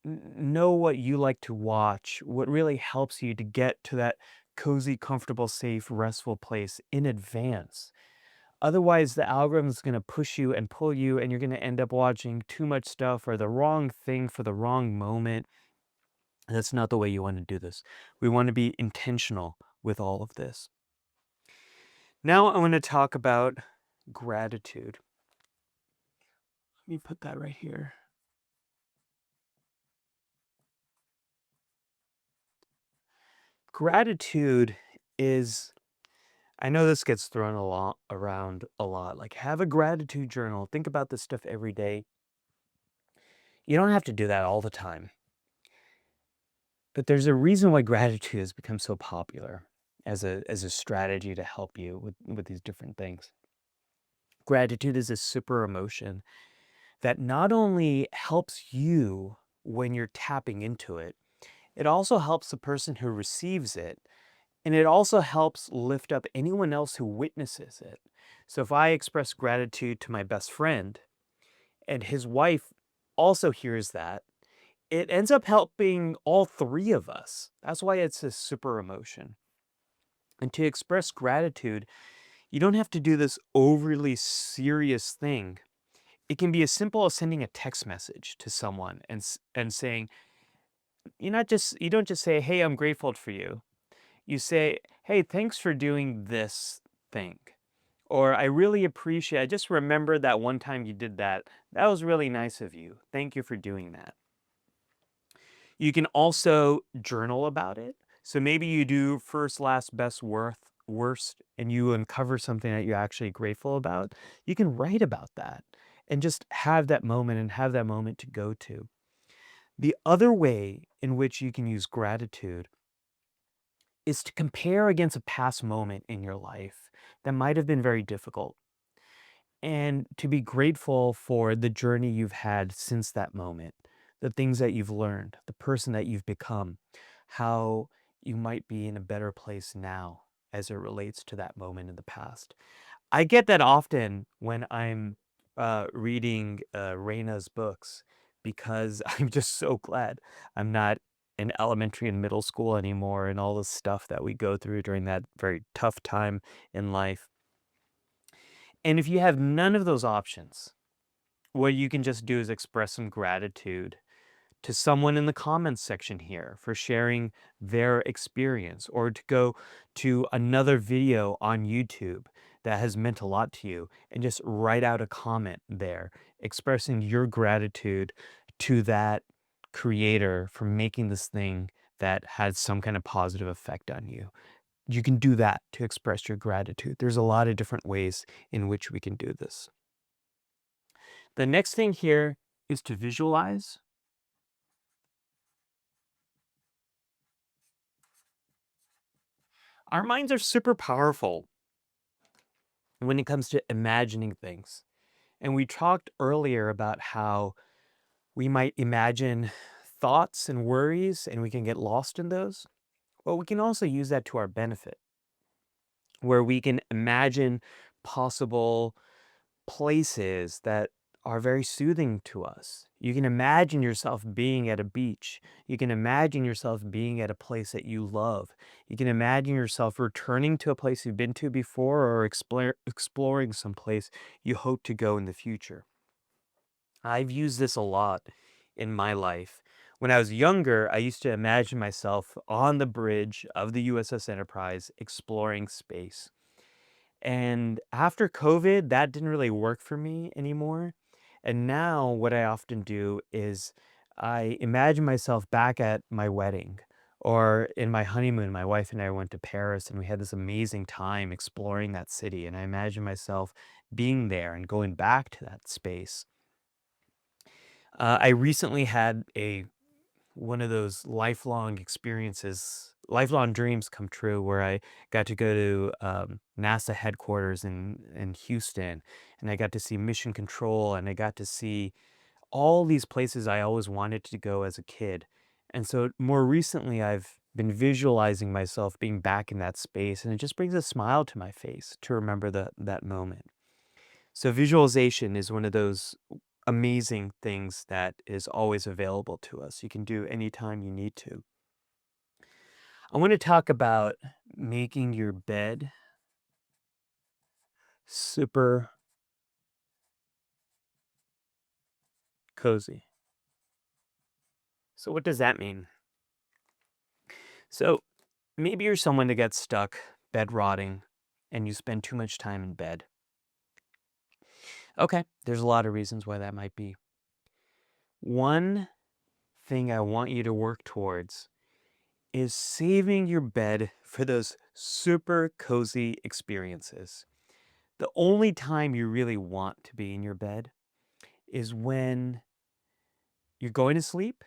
Speaker 1: know what you like to watch, what really helps you to get to that cozy, comfortable, safe, restful place in advance. Otherwise, the algorithm is going to push you and pull you, and you're going to end up watching too much stuff or the wrong thing for the wrong moment. That's not the way you want to do this. We want to be intentional with all of this. Now I want to talk about gratitude. Let me put that right here. Gratitude is, I know this gets thrown around a lot. Like, have a gratitude journal. Think about this stuff every day. You don't have to do that all the time. But there's a reason why gratitude has become so popular as a strategy to help you with these different things. Gratitude is a super emotion that not only helps you when you're tapping into it, it also helps the person who receives it. And it also helps lift up anyone else who witnesses it. So if I express gratitude to my best friend and his wife also hears that, it ends up helping all three of us. That's why it's a super emotion. And to express gratitude, you don't have to do this overly serious thing. It can be as simple as sending a text message to someone and saying, you don't just say, "Hey, I'm grateful for you." You say, "Hey, thanks for doing this thing." Or I just remembered that one time you did that. That was really nice of you. Thank you for doing that. You can also journal about it. So maybe you do first, last, best, worst, and you uncover something that you're actually grateful about. You can write about that and just have that moment and have that moment to go to. The other way in which you can use gratitude is to compare against a past moment in your life that might have been very difficult and to be grateful for the journey you've had since that moment, the things that you've learned, the person that you've become, how you might be in a better place now as it relates to that moment in the past. I get that often when I'm reading Raina's books because I'm just so glad I'm not in elementary and middle school anymore and all the stuff that we go through during that very tough time in life. And if you have none of those options, what you can just do is express some gratitude to someone in the comments section here for sharing their experience, or to go to another video on YouTube that has meant a lot to you and just write out a comment there expressing your gratitude to that creator for making this thing that had some kind of positive effect on you. You can do that to express your gratitude. There's a lot of different ways in which we can do this. The next thing here is to visualize. Our minds are super powerful when it comes to imagining things. And we talked earlier about how we might imagine thoughts and worries and we can get lost in those. Well, we can also use that to our benefit, where we can imagine possible places that are very soothing to us. You can imagine yourself being at a beach. You can imagine yourself being at a place that you love. You can imagine yourself returning to a place you've been to before or exploring some place you hope to go in the future. I've used this a lot in my life. When I was younger, I used to imagine myself on the bridge of the USS Enterprise exploring space. And after COVID, that didn't really work for me anymore. And now what I often do is I imagine myself back at my wedding or in my honeymoon. My wife and I went to Paris and we had this amazing time exploring that city. And I imagine myself being there and going back to that space. I recently had a one of those lifelong experiences, lifelong dreams come true where I got to go to NASA headquarters in Houston, and I got to see mission control, and I got to see all these places I always wanted to go as a kid. And so more recently, I've been visualizing myself being back in that space, and it just brings a smile to my face to remember that moment. So visualization is one of those amazing things that is always available to us. You can do anytime you need to. I want to talk about making your bed super cozy. So what does that mean? So maybe you're someone that gets stuck bed rotting and you spend too much time in bed. Okay, there's a lot of reasons why that might be. One thing I want you to work towards is saving your bed for those super cozy experiences. The only time you really want to be in your bed is when you're going to sleep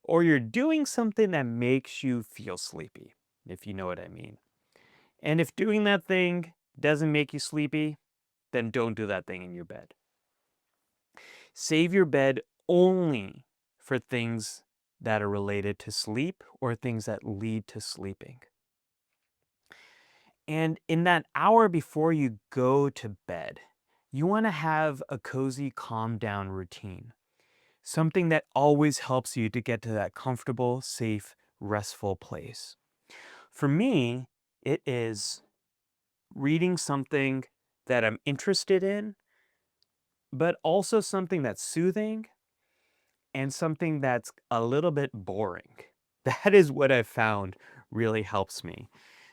Speaker 1: or you're doing something that makes you feel sleepy, if you know what I mean. And if doing that thing doesn't make you sleepy, then don't do that thing in your bed. Save your bed only for things that are related to sleep or things that lead to sleeping. And in that hour before you go to bed, you want to have a cozy, calm down routine. Something that always helps you to get to that comfortable, safe, restful place. For me, it is reading something that I'm interested in, but also something that's soothing and something that's a little bit boring. That is what I've found really helps me.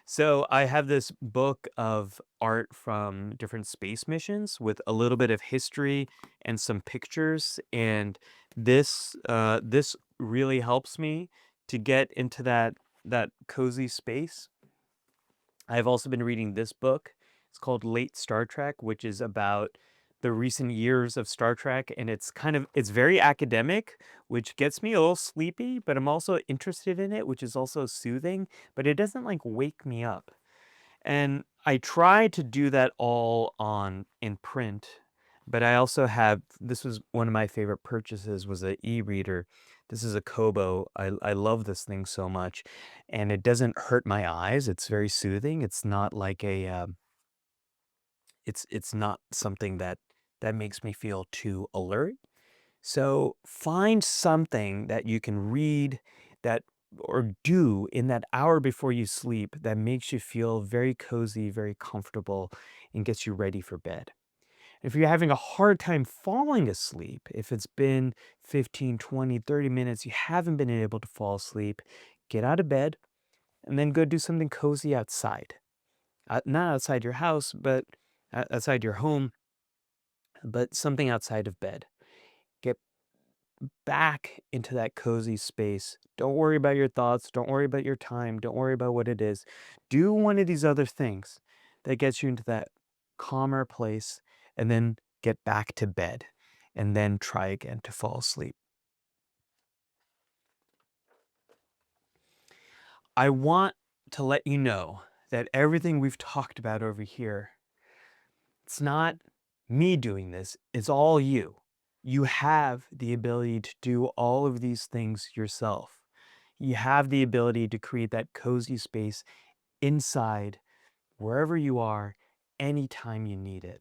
Speaker 1: So I have this book of art from different space missions with a little bit of history and some pictures, and this really helps me to get into that cozy space. I've also been reading this book. It's called Late Star Trek, which is about the recent years of Star Trek, and it's very academic, which gets me a little sleepy, but I'm also interested in it, which is also soothing, but it doesn't like wake me up. And I try to do that all on in print, but I also have this was one of my favorite purchases was a e-reader. This is a Kobo. I love this thing so much, and it doesn't hurt my eyes. It's very soothing. It's not like it's not something that makes me feel too alert. So find something that you can read that or do in that hour before you sleep that makes you feel very cozy, very comfortable, and gets you ready for bed. If you're having a hard time falling asleep, if it's been 15, 20, 30 minutes, you haven't been able to fall asleep, get out of bed and then go do something cozy outside. Not outside your house, but outside your home, but something outside of bed. Get back into that cozy space. Don't worry about your thoughts. Don't worry about your time. Don't worry about what it is. Do one of these other things that gets you into that calmer place and then get back to bed and then try again to fall asleep. I want to let you know that everything we've talked about over here, it's not me doing this, it's all you. You have the ability to do all of these things yourself. You have the ability to create that cozy space inside, wherever you are, anytime you need it.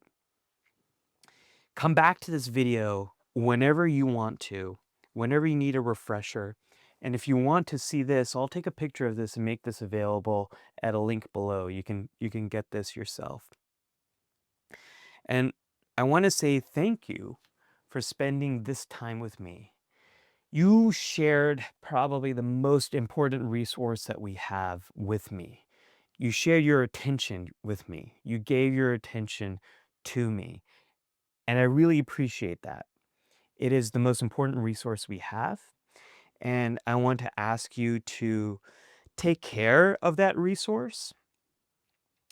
Speaker 1: Come back to this video whenever you want to, whenever you need a refresher. And if you want to see this, I'll take a picture of this and make this available at a link below. You can get this yourself. And I want to say thank you for spending this time with me. You shared probably the most important resource that we have with me. You shared your attention with me. You gave your attention to me. And I really appreciate that. It is the most important resource we have. And I want to ask you to take care of that resource.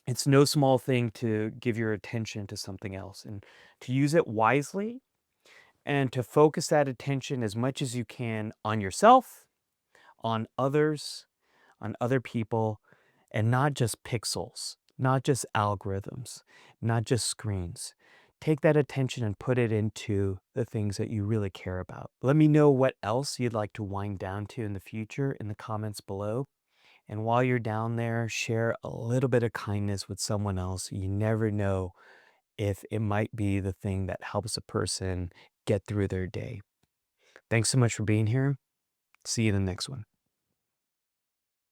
Speaker 1: It's no small thing to give your attention to something else and to use it wisely and to focus that attention as much as you can on yourself, on others, on other people, and not just pixels, not just algorithms, not just screens. Take that attention and put it into the things that you really care about. Let me know what else you'd like to wind down to in the future in the comments below. And while you're down there, share a little bit of kindness with someone else. You never know if it might be the thing that helps a person get through their day. Thanks so much for being here. See you in the next one.